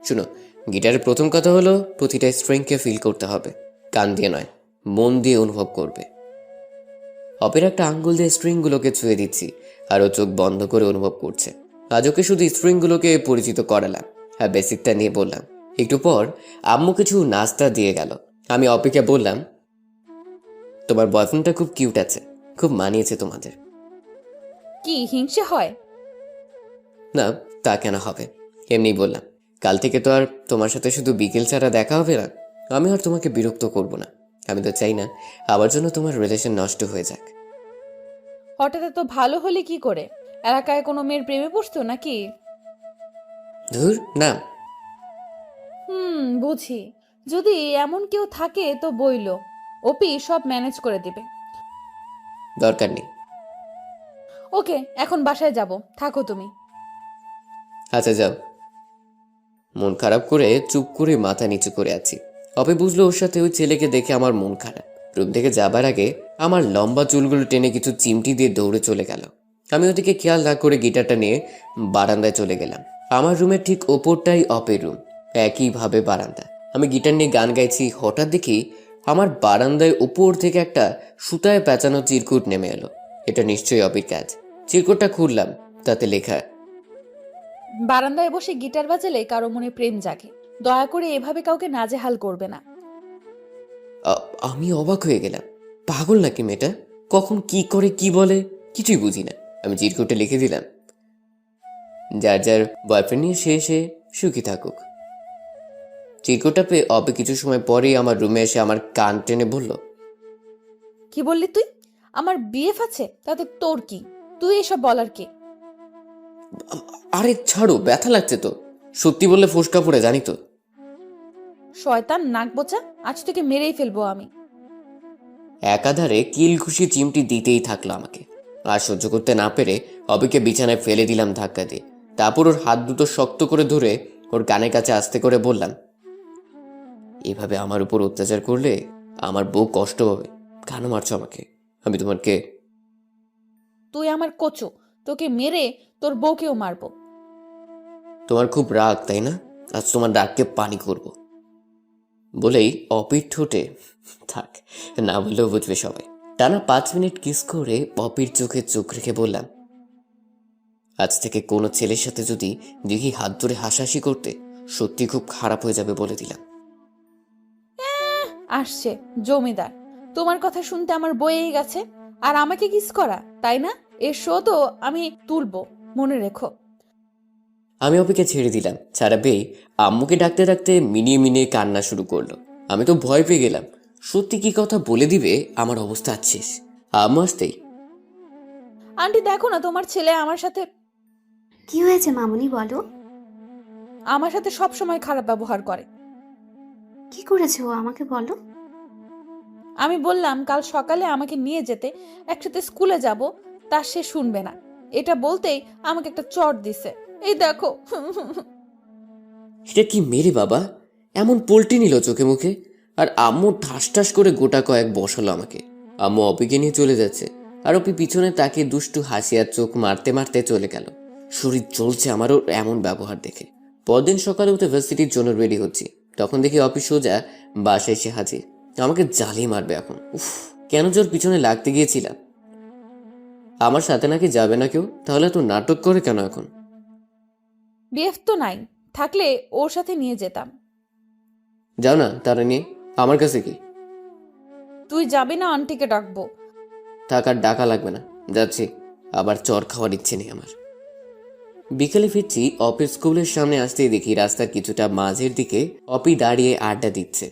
শুনো, গিটারের প্রথম কথা হলো প্রতিটা স্ট্রিংকে ফিল করতে হবে, কান দিয়ে নয়, মন দিয়ে অনুভব করবে। অপের একটা আঙ্গুল দিয়ে স্ট্রিংগুলোকে ছুঁয়ে দিচ্ছি আর ও চোখ বন্ধ করে অনুভব করছে। আজ ওকে শুধু স্ট্রিংগুলোকে পরিচিত করালাম আর বেসিকটা নিয়ে বললাম। একটু পর আম্মু কিছু নাস্তা দিয়ে গেল। আমি অপিকে বললাম, তোমার বয়ফ্রেন্ডটা খুব কিউট আছে, খুব মানিয়েছে তোমাদের। কি হিংসে হয়? না, তা কেন হবে, এমনি বললাম। কাল থেকে তো আর তোমার সাথে শুধু বিকেল ছাড়া দেখা হবে না। আমি আর তোমাকে বিরক্ত করব না। আমি তো চাই না আমার জন্য তোমার রিলেশন নষ্ট হয়ে যাক। হঠাৎ এত ভালো হলে কি করে? এলাকায় কোনো মেয়ের প্রেমে পড়তো নাকি? ধুর না। বুঝি। যদি এমন কেউ থাকে তো বইলো, ওপি সব ম্যানেজ করে দিবে। দরকার নেই। ওকে, এখন বাসায় যাব, থাকো তুমি। আচ্ছা যাও। মন খারাপ করে চুপ করে মাথা নিচু করে আছি। অপি বুঝলো ওর সাথে ওই ছেলেকে দেখে আমার মন খারাপ। রুম থেকে যাবার আগে আমার লম্বা চুলগুলো টেনে কিছু চিমটি দিয়ে দৌড়ে চলে গেল। আমি ওদিকে খেয়াল না করে গিটারটা নিয়ে বারান্দায় চলে গেলাম। আমার রুমের ঠিক ওপরটাই অপের রুম, একইভাবে বারান্দা। আমি গিটার নিয়ে গান গাইছি, হঠাৎ দেখি আমার বারান্দায় উপর থেকে একটা সুতায় পেঁচানো চিরকুট নেমে এলো। এটা নিশ্চয়ই অপির কাজ। চিরকুটটা খুললাম, তাতে লেখা, বারান্দায় বসে গিটার বাজালে কারো মনে প্রেম জাগে। দয়া করে এভাবে কাউকে নাজেহাল করবে না। আমি অবাক হয়ে গেলাম। পাগল নাকি মেয়েটা? কখন কি করে কি বলে কিছুই বুঝি না। আমি চিরকুটে লিখে দিলাম, যার যার বয়ফ্রেন্ড নিয়ে সে সুখী থাকুক। চিরকুটটা পেয়ে অপে কিছু সময় পরেই আমার রুমে এসে আমার কান টেনে বলল, কি বললি তুই? আমার বিএফ আছে, তাতে তোর কি? তুই এসব বলার কে? আরে ছাড়ো, ব্যথা লাগছে তো। সত্যি বললে ফোসকা পড়ে, জানি তো। শয়তান নাক বোচা, আজ তোকে মেরেই ফেলবো আমি। একাধারে কিল খুশি চিমটি দিতেই থাকলো আমাকে। আর সহ্য করতে না পেরে অবিকে বিছানায় ফেলে দিলাম ধাক্কা দিয়ে। তারপর ওর হাত দুটো শক্ত করে ধরে ওর কানের কাছে আস্তে করে বললাম, এভাবে আমার উপর অত্যাচার করলে আমার বউ কষ্ট পাবে। কেন মারছো আমাকে? আমি তোমার কে? তুই আমার কচু, তোকে মেরে তোর বউকেও মারবো। তোমার খুব রাগ তাই না? আজ তোমার রাগকে পানি করব। বলেই অপির ঠোঁটে, থাক না বললেও বুঝবে সবাই, টানা 5 মিনিট কিস করে অপির চোখে চোখ রেখে বললাম, আজ থেকে কোনো ছেলের সাথে যদি দেখি হাত ধরে হাসাহাসি করতে, সত্যি খুব খারাপ হয়ে যাবে বলে দিলাম। আসছে জমিদার, তোমার কথা শুনতে আমার বয়েই গেছে। আর আমাকে কিস করা, তাই না? এর শোধও আমি তুলবো, মনে রেখো। আমি অপিকে ছেড়ে দিলাম। ছাড়া পেয়ে আম্মুকে ডাকতে ডাকতে মিনিয়ে মিনিয়ে কান্না শুরু করলো। আমি তো ভয় পেয়ে গেলাম, সত্যি কি কথা বলে দিবে আমার অবস্থা আছিস। আম্মু আসতেই, আন্টি দেখো না, তোমার ছেলে আমার সাথে কি হয়েছে মামুনি বলো? সব সময় খারাপ ব্যবহার করে। কি করেছে ও আমাকে বলো। আমি বললাম কাল সকালে আমাকে নিয়ে যেতে, একসাথে স্কুলে যাব, তা সে শুনবে না। এটা বলতেই আমাকে একটা চট দিছে, এই দেখো। এটা কি মেরে বাবা? এমন পোল্টি নিল চোখে মুখে। আর আম্মু ঠাস ঠাস করে গোটা কয়েক বসালো আমাকে। আম্মু অপিকে নিয়ে চলে যাচ্ছে, আর অপি পিছনে তাকে দুষ্টু হাসি আর চোখ মারতে মারতে চলে গেল। শরীর চলছে আমারও এমন ব্যবহার দেখে। পরদিন সকালে উঠে ভার্সিটির জন্য রেডি হচ্ছি, তখন দেখি অপি সোজা বাসায় এসে হাজির। আমাকে জ্বালিয়ে মারবে এখন। উফ, কেন জোর পিছনে লাগতে গিয়েছিলাম। আমার সাথে নাকি যাবে না কেউ, তাহলে তো নাটক করে কেন এখন? বিএফ তো নাই, থাকলে ওর সাথে নিয়ে যেতাম। যাও না তারা নিয়ে, আমার কাছে কি? তুই যাবি না? আন্টিকে ডাকবো। থাক, আর ডাকা লাগবে না, যাচ্ছি। আবার চর খাওয়ার ইচ্ছে নেই আমার। বিকেলে ফিরছি, অপির স্কুলের সামনে আসতেই দেখি রাস্তার কিছুটা মাঝের দিকে অপি দাঁড়িয়ে আড্ডা দিচ্ছে।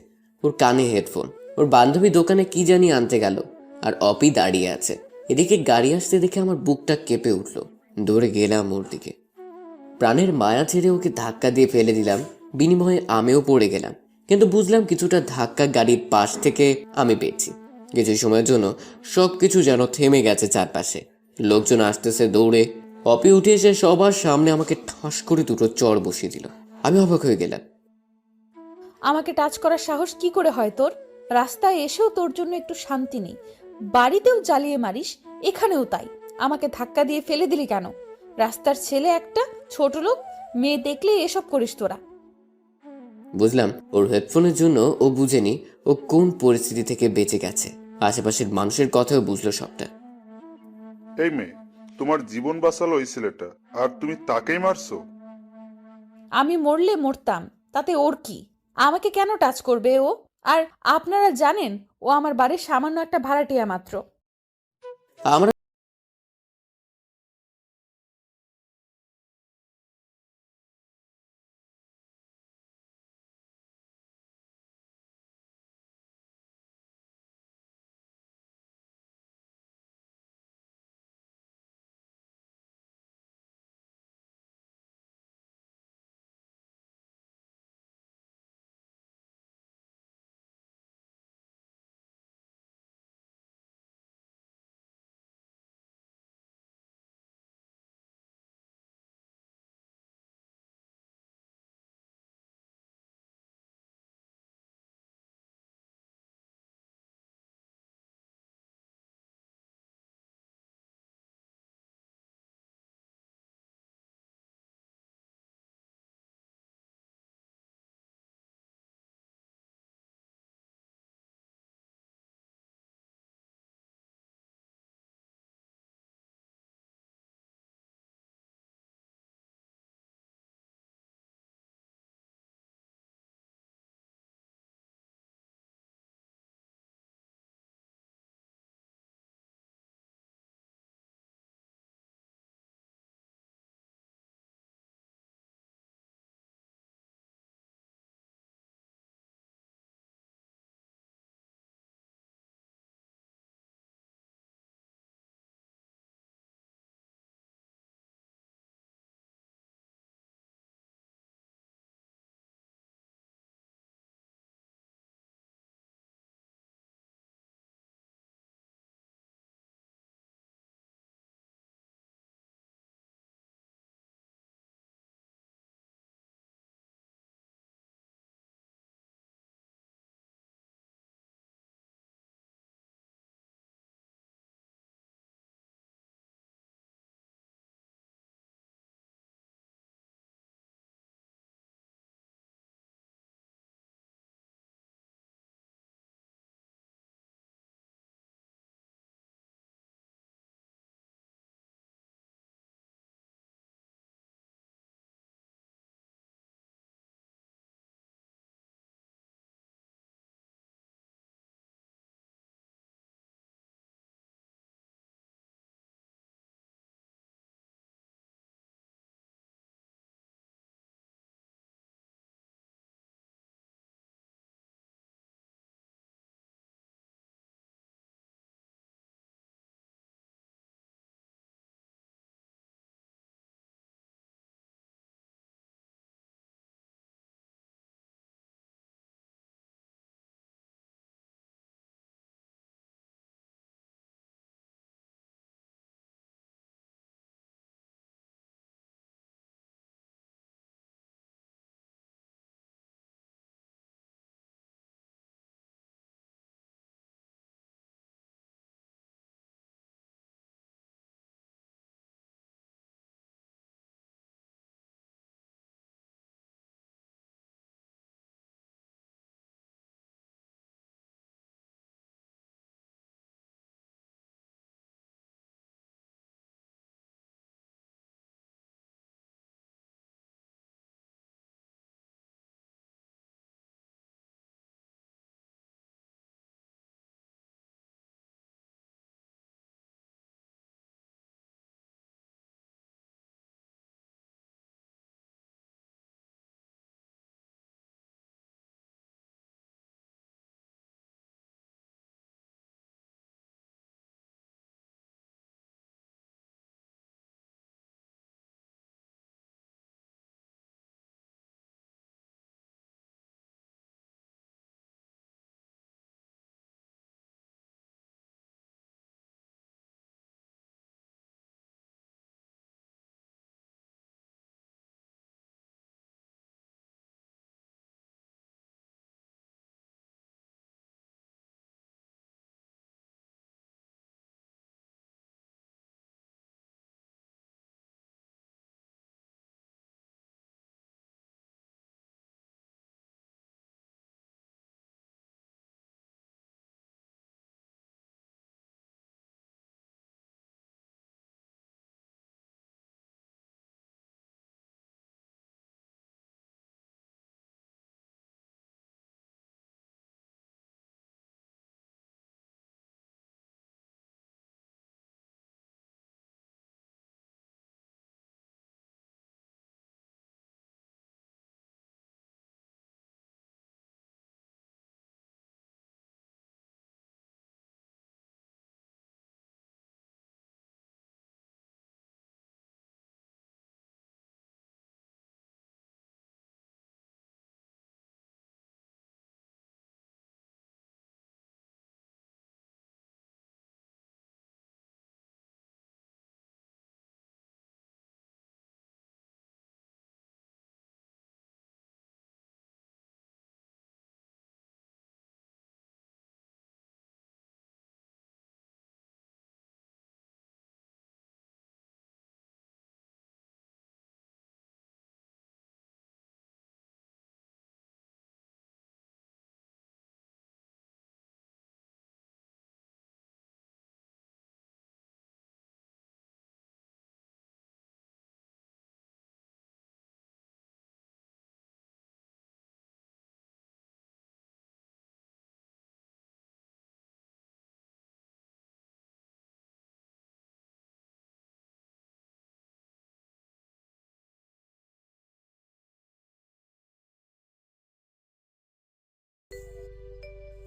ওর কানে হেডফোন। ওর বান্ধবী দোকানে কি জানি আনতে গেল, আর অপি দাঁড়িয়ে আছে। এদিকে গাড়ি আসতে দেখে আমার বুকটা কেঁপে উঠল। দৌড়ে গেলাম ওর দিকে। প্রাণের মায়া ছেড়ে ওকে ধাক্কা দিয়ে ফেলে দিলাম। বিনিময়ে আমিও পড়ে গেলাম, কিন্তু বুঝলাম কিছুটা ধাক্কা গাড়ির পাশ থেকে আমি পেয়েছি। কিছু সময়ের জন্য সবকিছু যেন থেমে গেছে চারপাশে। লোকজন আসতেছে দৌড়ে। অপি উঠে এসে সবার সামনে আমাকে ঠাস করে দুটো চড় বসিয়ে দিল। আমি অবাক হয়ে গেলাম। আমাকে টাচ করার সাহস কি করে হয় তোর? রাস্তায় এসেও তোর জন্য একটু শান্তি নেই। বাড়িতেও জ্বালিয়ে মারিস, এখানেও তাই। আমাকে ধাক্কা দিয়ে ফেলে দিলি কেন? রাস্তার ছেলে একটা, ছোট লোক, মেয়ে দেখলে এসব করিস তোরা। বুঝলাম ওর হেডফোনের জন্য ও বুঝেনি ও কোন পরিস্থিতি থেকে বেঁচে গেছে। আশেপাশের মানুষের কথাও বুঝলো সবটা। এই মেয়ে, তোমার জীবন বাঁচালো ওই ছেলেটা, আর তুমি তাকেই মারছো? আমি মরলে মরতাম, তাতে ওর কি? আমাকে কেন টাচ করবে ও? আর আপনারা জানেন ও আমার বাড়ির সামান্য একটা ভাড়াটিয়া মাত্র। আমরা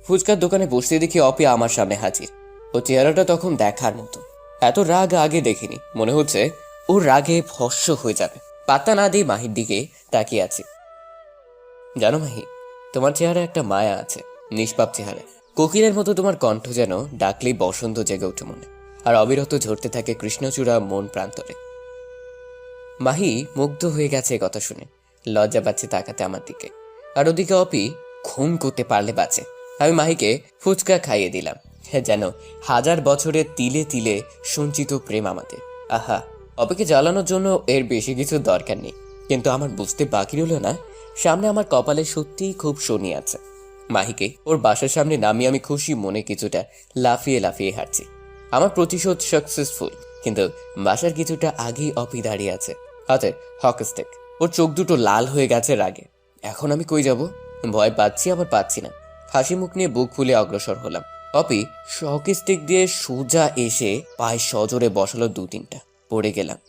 ফুচকার দোকানে বসতে দেখি অপি আমার সামনে হাজির। ও চেহারাটা তখন দেখার মতো, এত রাগ আগে দেখিনি। মনে হচ্ছে ওর রাগে ভস্ম হয়ে যাবে। পাত্তা না দিয়ে মাহির দিকে তাকিয়ে আছে। জানো মাহি, তোমার চেহারা একটা মায়া আছে, নিষ্পাপ চেহারা। কোকিলের মতো তোমার কণ্ঠ যেন ডাকলেই বসন্ত জেগে ওঠে মনে, আর অবিরত ঝরতে থাকে কৃষ্ণচূড়া মন প্রান্তরে। মাহি মুগ্ধ হয়ে গেছে এ কথা শুনে, লজ্জা পাচ্ছে তাকাতে আমার দিকে। আর ওদিকে অপি খুন করতে পারলে বাঁচে। আমি মাহিকে ফুচকা খাইয়ে দিলাম, যেন হাজার বছরের তিলে তিলে সঞ্চিত প্রেম আমাদের। আহা, অপিকে জ্বালানোর জন্য এর বেশি কিছু দরকার নেই। কিন্তু আমার বুঝতে বাকি রইল না, সামনে আমার কপালে সত্যিই খুব শনি আছে। মাহিকে ওর বাসার সামনে নামিয়ে আমি খুশি মনে কিছুটা লাফিয়ে লাফিয়ে হাঁটছি। আমার প্রতিশোধ সাকসেসফুল, কিন্তু বাসার কিছুটা আগেই অপি দাঁড়িয়ে আছে, হাতে হক স্টিক। ওর চোখ দুটো লাল হয়ে গেছে রাগে। এখন আমি কই যাব? ভয় পাচ্ছি আবার পাচ্ছি না। হাসি মুখ নিয়ে বুক ফুলে অগ্রসর হলাম। অপি হকি স্টিক দিয়ে সোজা এসে পায়ে সজোরে বসালো 2-3টা। পড়ে গেলাম।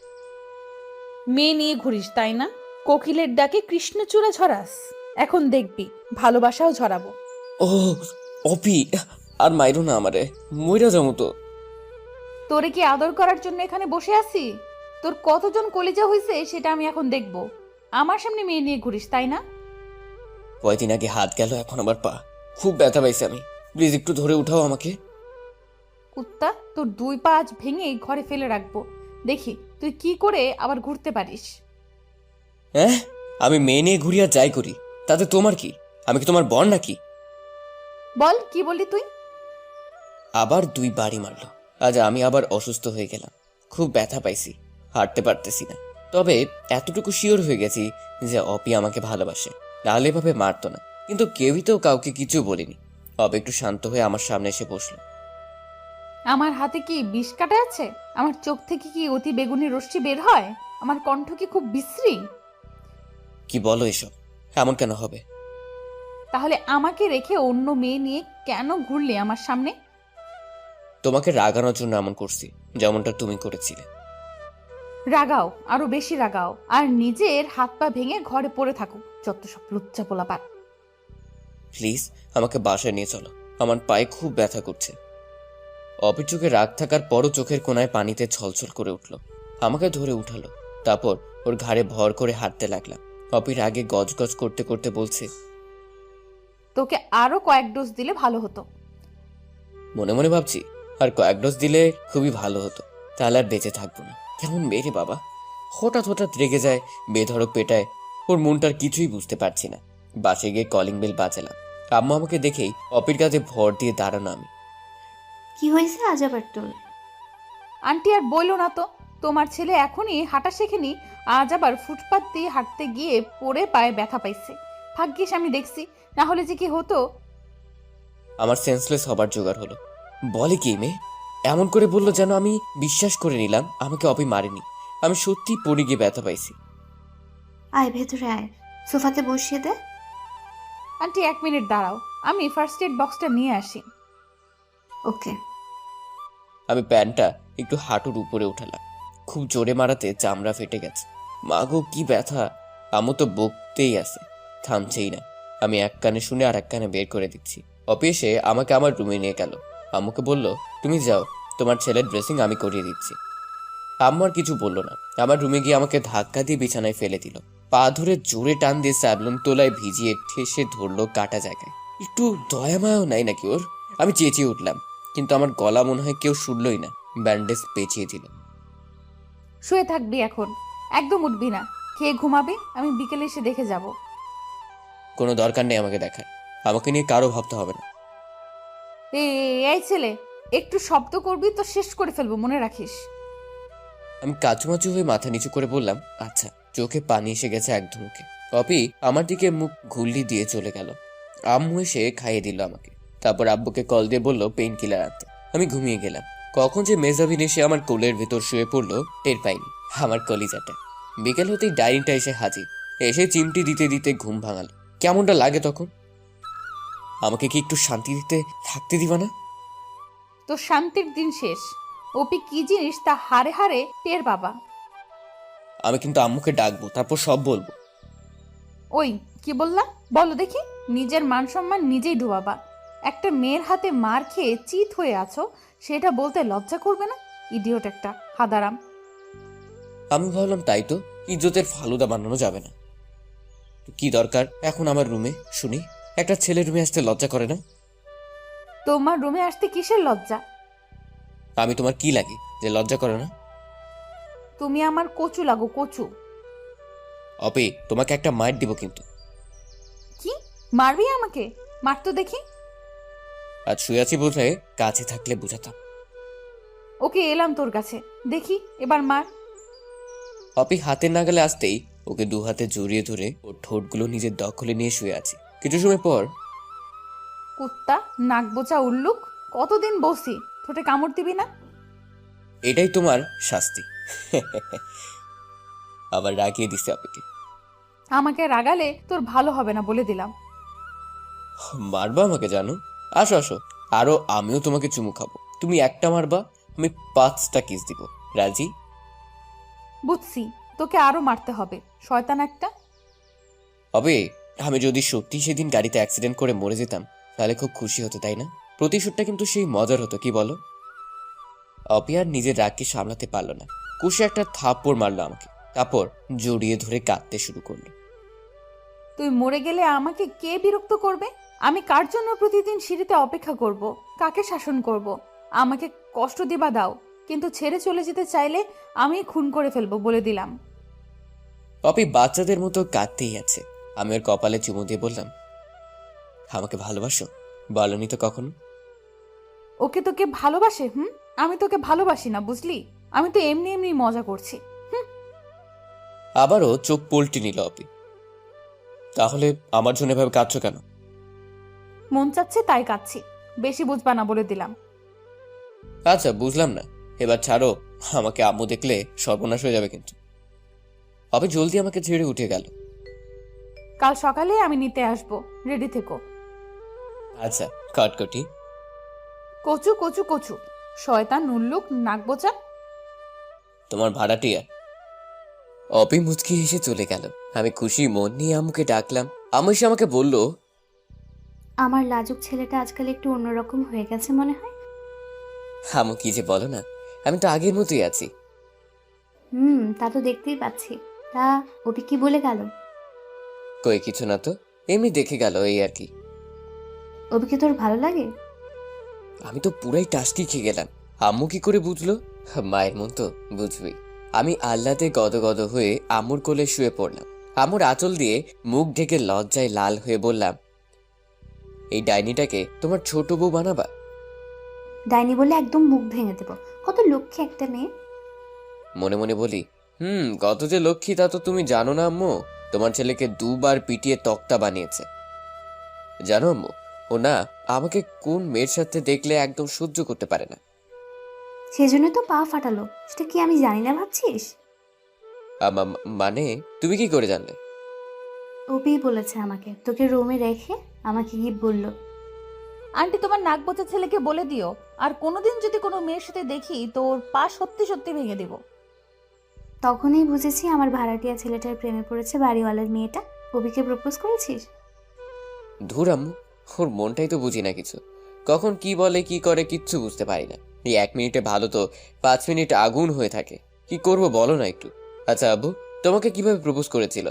মেয়ে নিয়ে ঘুরিস তাই না? কোকিলের ডাকে কৃষ্ণচূড়া ঝরাস, এখন দেখবি ভালোবাসাও ঝরাবো। ও অপি, আর মাইরো না আমারে, মইরা যাবো তো। তোরে কি আদর করার জন্য এখানে বসে আছি? তোর কতজন কলিজা হইছে সেটা আমি এখন দেখব। আমার সামনে মেয়ে নিয়ে ঘুরিস তাই না? কয়দিন আগে হাত গেল, এখন আবার পা। খুব ব্যথা পাইছি আমি, প্লিজ একটু ধরে উঠাও আমাকে। কুত্তা, তোর 2 পা আজ ভেঙে ঘরে ফেলে রাখবো, দেখি তুই কি করে আবার ঘুরতে পারিস। হ্যাঁ, আমি মেয়ে নিয়ে ঘুরি আর যাই করি, তাতে তোমার কি? আমি কি তোমার বর নাকি? বল কি বললি তুই? আবার 2 বাড়ি মারলো। আজ আমি আবার অসুস্থ হয়ে গেলাম, খুব ব্যথা পাইছি, হাঁটতে পারতেছি না। তবে এতটুকু শিওর হয়ে গেছি যে অপি আমাকে ভালোবাসে, নাহলে এভাবে মারতো না। কিন্তু কেউই তো কাউকে কিছু বলিনি। অপি একটু শান্ত হয়ে আমার সামনে এসে বসলো। আমার হাতে কি বিষ কাটা আছে? আমার চোখ থেকে কি অতি বেগুনি রশ্মি বের হয়? আমার কণ্ঠ কি খুব বিশ্রী? কি বলো এসব? এমন কেন হবে? তাহলে আমাকে রেখে অন্য মেয়ে নিয়ে কেন ঘুরলি আমার সামনে? তোমাকে রাগানোর জন্য এমন করছি, যেমনটা তুমি করেছিলে। রাগাও, আরো বেশি রাগাও, আর নিজের হাত পা ভেঙে ঘরে পড়ে থাকো, যত সব লুচ্চা পোলাপান। প্লিজ আমাকে বাসায় নিয়ে চলো, আমার পায়ে খুব ব্যথা করছে। অপির চোখে রাগ থাকার পরও চোখের কোনায় পানিতে ছলছল করে উঠল। আমাকে ধরে উঠালো, তারপর ওর ঘাড়ে ভর করে হাঁটতে লাগলাম। অপির আগে গজগজ করতে করতে বলছে, তোকে আরো কয়েক ডোজ দিলে ভালো হতো। মনে মনে ভাবছি আর কয়েক ডোজ দিলে খুবই ভালো হতো, তাহলে আর বেঁচে থাকবো না। কেমন মেরে বাবা, হঠাৎ হঠাৎ রেগে যায়, বেধড়ক পেটায়। ওর মনটার কিছুই বুঝতে পারছি না। বাসে গিয়ে কলিং বেল বাজালাম। আম্মু আমাকে দেখেই অপির কাছে ভর দিয়ে দাঁড়ানো আমি। কি হয়েছে আজ আবার তোর? আন্টি আর বইলো না তো, তোমার ছেলে এখনই হাঁটা শেখেনি, আজ আবার ফুটপাত দিয়ে হাঁটতে গিয়ে পড়ে পায়ে ব্যথা পাইছে। ভাগ্যিস আমি দেখছি, না হলে যে কি হতো। আমার সেন্সলেস হবার জোগাড় হলো। বলে কি মেয়ে? এমন করে বললো যেন আমি বিশ্বাস করে নিলাম আমাকে অপি মারেনি। আমি সত্যি পড়ে গিয়ে ব্যথা পাইছি। আয় ভেতরে আয়, সোফাতে বসিয়ে দে। আন্টি 1 মিনিট দাঁড়াও, আমি ফার্স্ট এড বক্সটা নিয়ে আসি। ওকে। আমি প্যান্টটা একটু হাঁটুর উপরে উঠালাম। খুব জোরে মারাতে চামড়া ফেটে গেছে। মাগো কি ব্যথা! আমু তো বকতেই আছে, থামছেই না। আমি এক কানে শুনে আর এক কানে বের করে দিচ্ছি। অপি এসে আমাকে আমার রুমে নিয়ে গেল। আম্মুকে বলল, তুমি যাও, তোমার ছেলের ড্রেসিং আমি করিয়ে দিচ্ছি। আম্মু আর কিছু বললো না। আমার রুমে গিয়ে আমাকে ধাক্কা দিয়ে বিছানায় ফেলে দিল। পা ধরে জোরে টান দিয়ে স্যাবলুন তোলায় ভিজিয়ে ঠেসে ধরলো কাটা জায়গায়। একটু দয়া মায়াও নাই নাকি ওর? আমি চেঁচিয়ে উঠলাম, কিন্তু আমার গলা মনে হয় কেউ শুনলই না। ব্যান্ডেজ পেঁচিয়ে দিল। শুয়ে থাকবি এখন, একদম উঠবি না, খেয়ে ঘুমাবি, আমি বিকেলে এসে দেখে যাব। কোনো দরকার নেই আমাকে দেখার, আমাকে নিয়ে কারো ভাবতে হবে না। এই ছেলে, একটু শব্দ করবি তো শেষ করে ফেলবো, মনে রাখিস। আমি কাচুমাচু হয়ে মাথা নিচু করে বললাম, আচ্ছা। চোখে পানি এসে গেছে এক ধুমুকে। অপি আমার দিকে মুখ ঘুরলি দিয়ে চলে গেল। আম্মু এসে খাইয়ে দিল আমাকে। তারপর আব্বুকে কল দিয়ে বললো পেইন কিলার আনতে। আমি ঘুমিয়ে গেলাম। কখন যে মেজাবিন এসে আমার কোলের ভেতর শুয়ে পড়লো টের পাইনি। আমার কলিজাটা। বিকেল হতেই ডাইনিংটা এসে হাজির। এসে চিমটি দিতে দিতে ঘুম ভাঙালো। কেমনটা লাগে তখন? আমাকে কি একটু শান্তি দিতে থাকতে দিবা না? তো শান্তির দিন শেষ। ওপি কি জিনিস তা হারে হারে টের বাবা। আমি কিন্তু আম্মুকে ডাকবো, তারপর সব বলবো। ওই কি বললা? বলো দেখি। নিজের মান সম্মান নিজেই ডুবাবা। একটা মেয়ের হাতে মার খেয়ে চিত হয়ে আছো, সেটা বলতে লজ্জা করবে না? ইডিয়ট একটা হাদারাম। আমি ভাবলাম তাই তো, ইজ্জতের ফালুদা বানানো যাবে না। তো কি দরকার এখন আমার রুমে শুনি? একটা ছেলে রুমে আসতে লজ্জা করে না? তোমার রুমে আসতে কিসের লজ্জা? আমি তোমার কি লাগি যে লজ্জা করে না? তুমি আমার কচু লাগো, কচু। অপি, তোমাকে একটা মাইর দিব কিন্তু। কি মারবি আমাকে? মার তো দেখি। আজ শুয়ে আছি বোধহয়, কাছে থাকলে বুঝাতাম। ওকে, এলাম তোর কাছে, দেখি এবার মার। অপি হাতের নাগালে আসতেই ওকে দু হাতে জড়িয়ে ধরে ওর ঠোঁটগুলো নিজের দখলে নিয়ে শুয়ে আছে। কিছু সময় পর, কুত্তা, নাক বোচা উল্লুক, কতদিন বসি, ঠোঁটে কামড় দিবি না? এটাই তোমার শাস্তি। আবার রাগিয়ে দিছে অপিকে। আমাকে রাগালে তোর ভালো হবে না বলে দিলাম। মারবা আমাকে জানো? আসো আসো, আরো আমিও তোমাকে চুমু খাবো। তুমি একটা মারবা, আমি 5টা কিস দিব। রাজি? বুঝছি, তোকে আরো মারতে হবে, শয়তান একটা। হবে। আমি যদি সত্যি সেদিন গাড়িতে অ্যাক্সিডেন্ট করে মরে যেতাম তাহলে খুব খুশি হতো, তাই না? প্রতিশোধটা কিন্তু সেই মজার হতো, কি বলো? অপি আর নিজের রাগকে সামলাতে পারলো না, কুশে একটা থাপ্পড় মারলো আমাকে। তারপর জড়িয়ে ধরে কাঁদতে শুরু করলো। তুই মরে গেলে আমাকে কে বিরক্ত করবে? আমি কার জন্য প্রতিদিন সিঁড়িতে অপেক্ষা করব? কাকে শাসন করব? আমাকে কষ্ট দিবা দাও, কিন্তু ছেড়ে চলে যেতে চাইলে আমি খুন করে ফেলবো বলে দিলাম। অপি বাচ্চাদের মতো কাঁদতেই আছে। আমি ওর কপালে চুমু দিয়ে বললাম, আমাকে ভালোবাসো? বলনি তো কখনো। ওকে তোকে ভালোবাসে? আমি তোকে ভালোবাসি না, বুঝলি? আমি তো এমনি এমনি মজা করছি। আবারও চোখ পল্টি নিল অপি। তাহলে আমার জন্য এভাবে কাঁদছো কেন? মন চাচ্ছে তাই কাচ্ছি, বেশি বুঝবা না বলে দিলাম। আচ্ছা বুঝলাম না, এবার ছাড়ো। আমাকে আম্মু দেখলে সর্বনাশ হয়ে যাবে কিন্তু। অপি জলদি আমাকে ছেড়ে উঠে গেল। কাল সকালে আমি নিতে আসবো, রেডি থেকো। আচ্ছা কটকটি। কচু কচু কচু, শয়তান উল্লুক, নাক বোচা। তোমার ভাড়াটিয়া। অপি মুচকি হেসে চলে গেল। আমি খুশি মন নিয়ে আম্মুকে ডাকলাম। আম্মু এসে আমাকে বলল, আমার লাজুক ছেলেটা আজকাল একটু অন্যরকম হয়ে গেছে মনে হয়। আম্মু কি যে বলো না, আমি তো আগের মতোই আছি। তা তো দেখতেই পাচ্ছি। তা ওটি কি বলে গেল? কই কিছু না তো, এমনি দেখে গেল এই আর কি। অভিকে তোর ভালো লাগে? আমি তো পুরাই টাস্কি খেয়ে গেলাম। আম্মু কি করে বুঝলো? মায়ের মন তো বুঝবই। আমি আহ্লাদে গদগদ হয়ে আম্মুর কোলে শুয়ে পড়লাম। আম্মুর আঁচল দিয়ে মুখ ঢেকে লজ্জায় লাল হয়ে বললাম, এই ডাইনিটাকে তোমার ছোট বউ বানাবা? ডাইনি বলে একদম মুখ ভেঙে দেবো। কত লক্ষ্যে একটা মেয়ে। মনে মনে বলি, কত যে লক্ষ্মী তা তো তুমি জানো না আম্মু। তোমার ছেলেকে 2বার পিটিয়ে তক্তা বানিয়েছে। জানো আম্মু, ও না আমাকে কোন মেয়ের সাথে দেখলে একদম সহ্য করতে পারে না। সেজন্য তো পা ফাটালো। সেটা কি আমি জানি না ভাবছিস? মানে তুমি কি করে জানলে? অভি বলেছে আমাকে, তোকে রুমে রেখে আমাকে কি বললো। আন্টি, তোমার নাক বোচা ছেলেকে বলে দিও, আর কোনোদিন যদি কোনো মেয়ের সাথে দেখি তোর পা সত্যি সত্যি ভেঙে দিব। তখনই বুঝেছি আমার ভাড়াটিয়া ছেলেটার প্রেমে পড়েছে বাড়িওয়ালার মেয়েটা। অভিকে প্রপোজ করেছিস? ধুর আম্মু, ওর মনটাই তো বুঝি না কিছু। কখন কি বলে কি করে কিচ্ছু বুঝতে পারি না। এই 1 মিনিটে ভালো তো 5 মিনিট আগুন হয়ে থাকে। কি করব বলো না একটু। আচ্ছা আব্বু, তোমাকে কিভাবে প্রপোজ করেছিল?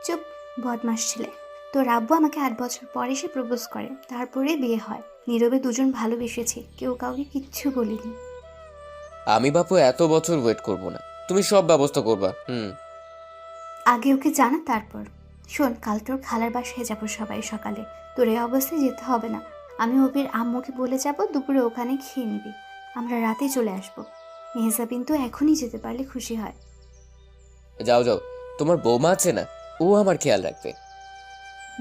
চুপ, বদমাস ছেলে। তোর আব্বু আমাকে 8 বছর পরে সে প্রপোজ করে, তারপরে বিয়ে হয়। নীরবে দুজন ভালোবেসেছি, কেউ কাউকে কিচ্ছু বলিনি। আমি বাপু এত বছর ওয়েট করব না, তুমি সব ব্যবস্থা করবা। আগে ওকে জানা তারপর। শোন, কাল তোর খালার বাসায় যাবো সবাই সকালে। তোর এই অবস্থায় যেতে হবে না। আমি অভির আম্মুকে বলে যাব দুপুরে ওখানে খেয়ে নিবি। আমরা রাতে চলে আসবো। মেহজাবিন তো এখনই যেতে পারলে খুশি হয়। যাও যাও, তোমার বৌমা আছে না, ও আমার খেয়াল রাখবে।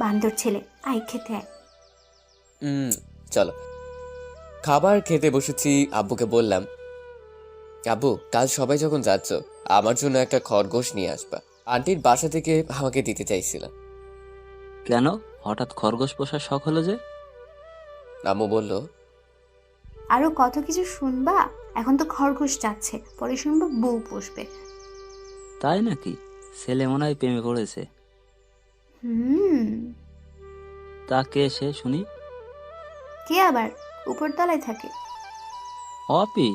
বান্দর ছেলে, আয় খেতে আয়। চলো। খাবার খেতে বসেছি। আব্বুকে বললাম, আব্বু কাল সবাই যখন যাচ্ছ আমার জন্য একটা খরগোশ নিয়ে আসবা। আন্টির বাসা থেকে আমাকে দিতে চাইছিল। কেন হঠাৎ খরগোশ পোষার শখ হলো যে? আম্মু বলল, আরো কত কিছু শুনবা। এখন তো খরগোশ যাচ্ছে, পরে শুনবো বউ পুষবে। তাই নাকি? ছেলে মনে হয় প্রেমে পড়েছে। হুম তা কে সে শুনি? কে আবার? উপরতলায় থাকে। অপি,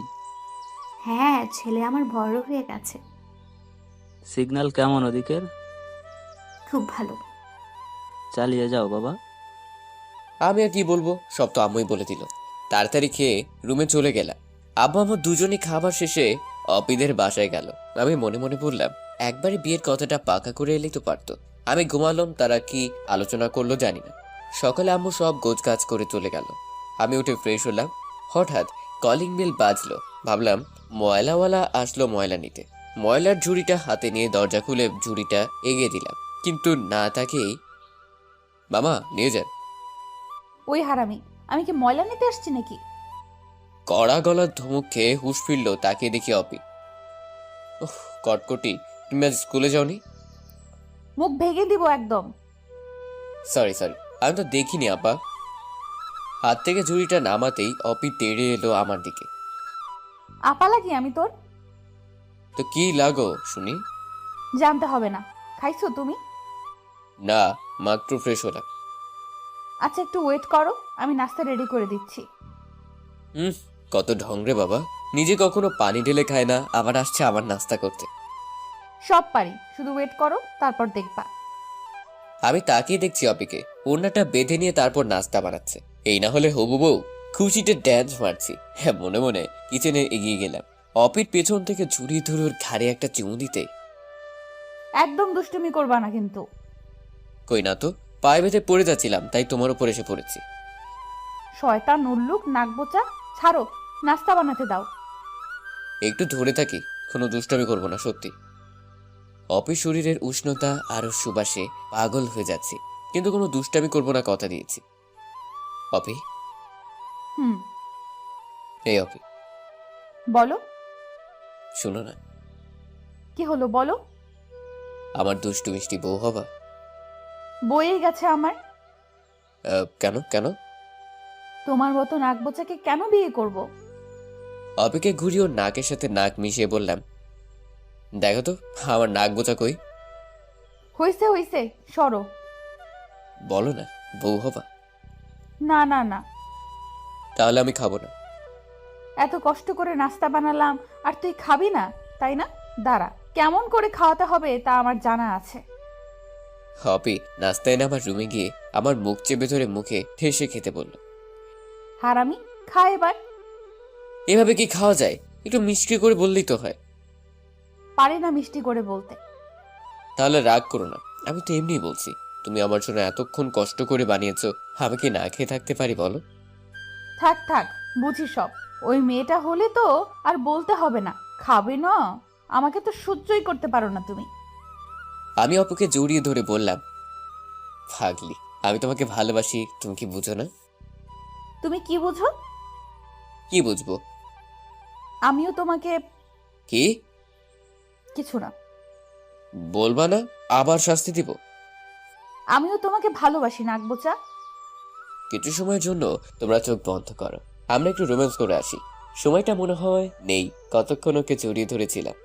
হ্যাঁ, ছেলে আমার বড় হয়ে গেছে। সিগন্যাল কেমন ওদিকের? খুব ভালো। চালিয়ে যাও বাবা। আমি আর কি বলবো, সব তো আম্মুই বলে দিল। তাড়াতাড়ি খেয়ে রুমে চলে গেলাম। আব্বু আম্মু দুজনই খাবার শেষে অপিদের বাসায় গেল। আমি মনে মনে বললাম, একবারে বিয়ের কথাটা পাকা করে এলেই তো পারতো। আমি ঘুমালাম, তারা কি আলোচনা করলো জানি না। সকালে আম্মু সব গোছগাছ করে চলে গেল। আমি উঠে ফ্রেশ হলাম। হঠাৎ কলিং বেল বাজলো। ভাবলাম ময়লাওয়ালা আসলো ময়লা নিতে। ময়লার ঝুড়িটা হাতে নিয়ে দরজা খুলে ঝুড়িটা এগিয়ে দিলাম, কিন্তু না তাকেই, মামা নিয়ে যান। ওই হারামি, আমি কি ময়লা নিতে আসছি নাকি? কড়া গলার ধমক খেয়ে হুঁশ ফিরল, তাকে দেখি অপি। উফ, কটকটি, তুমি আজ স্কুলে যাওনি? মুখ ভেঙে দিব একদম। সরি, আমি তো দেখিনি আপা। হাত থেকে ঝুড়িটা নামাতেই অপি তেড়ে এলো আমার দিকে। আপা লাগি আমি তোর? তো কি লাগো শুনি? জানতে হবে না। খাইছো তুমি? না, মাত্র ফ্রেশ হলাম। আচ্ছা, একটু ওয়েট করো, আমি নাস্তা রেডি করে দিচ্ছি। কত ঢং রে বাবা, নিজে কখনো পানি ঢেলে খায় না, আবার আসছে আমার নাস্তা করতে। সব পারি, শুধু ওয়েট করো, তারপর দেখবা। আমি তাকিয়ে দেখছি অপিকে ওড়নাটা বেঁধে নিয়ে তারপর নাস্তা বানাচ্ছে। এই না হলে হবু বউ, খুশিতে ড্যান্স মারছি। হ্যাঁ, মনে মনে কিচেনে এগিয়ে গেলাম। অপির পেছন থেকে ঝুড়ি ধরে ওর ঘাড়ে একটা চুমু দিতে। একদম দুষ্টুমি করবা না কিন্তু। কই না তো, পায়ে বেঁধে পড়ে যাচ্ছিলাম, তাই তোমার উপর এসে পড়েছি। শয়তান উল্লুক নাকবোচা, ছাড়ো, নাস্তা বানাতে দাও। একটু ধরে থাকি, কোনো দুষ্টামি করবো না সত্যি। অপির শরীরের উষ্ণতা আর ওর সুবাসে পাগল হয়ে যাচ্ছি, কিন্তু কোনো দুষ্টামি করবো না, কথা দিয়েছি। অপি, হুম, এই অপি, বলো। শোনো না, কি হলো বলো? আমার দুষ্টু মিষ্টি বউ হবা? বয়ে গেছে আমার। কেন কেন? তোমার মতো নাকবোচাকে কেন বিয়ে করব? অপিকে ঘুরিয়ে ওর নাকের সাথে নাক মিশিয়ে বললাম, দেখো তো আমার নাক বোচা কই। হইছে হইছে, সরো। বলো না, বউ হবা? না না না, তাহলে আমি খাবো না। এত কষ্ট করে নাস্তা বানালাম আর তুই খাবি না, তাই না? দাঁড়া, কেমন করে খাওয়াতে হবে তা আমার জানা আছে। অপি নাস্তায় না আমার রুমে গিয়ে আমার মুখ চেপে ধরে মুখে ঠেসে খেতে বলল। হারামি, খা এবার। এভাবে কি খাওয়া যায়? একটু মিষ্টি করে বললেই তো হয়। পারি না মিষ্টি করে বলতে। তাহলে রাগ করো না, আমি তো এমনিই বলছি। তুমি আমার জন্য এতক্ষণ কষ্ট করে বানিয়েছো, আমি কি না খেয়ে থাকতে পারি বলো? থাক থাক, বুঝি সব। ওই মেয়েটা হলে তো আর বলতে হবে না, খাবে না। আমাকে তো সহ্যই করতে পারো না তুমি। আমি অপুকে জড়িয়ে ধরে বললাম, পাগলি, আমি তোমাকে ভালোবাসি, তুমি কি বুঝো না? তুমি কি বুঝো? কি বুঝবো? আমিও তোমাকে। কি? কিছু না। বলবা না, আবার শাস্তি দিব। আমিও তোমাকে ভালোবাসি নাকবোচা। কিছু সময়ের জন্য তোমরা চোখ বন্ধ করো, আমরা একটু রোম্যান্স করে আসি। সময়টা মনে হয় নেই, কতক্ষণ ওকে জড়িয়ে ধরেছিলাম।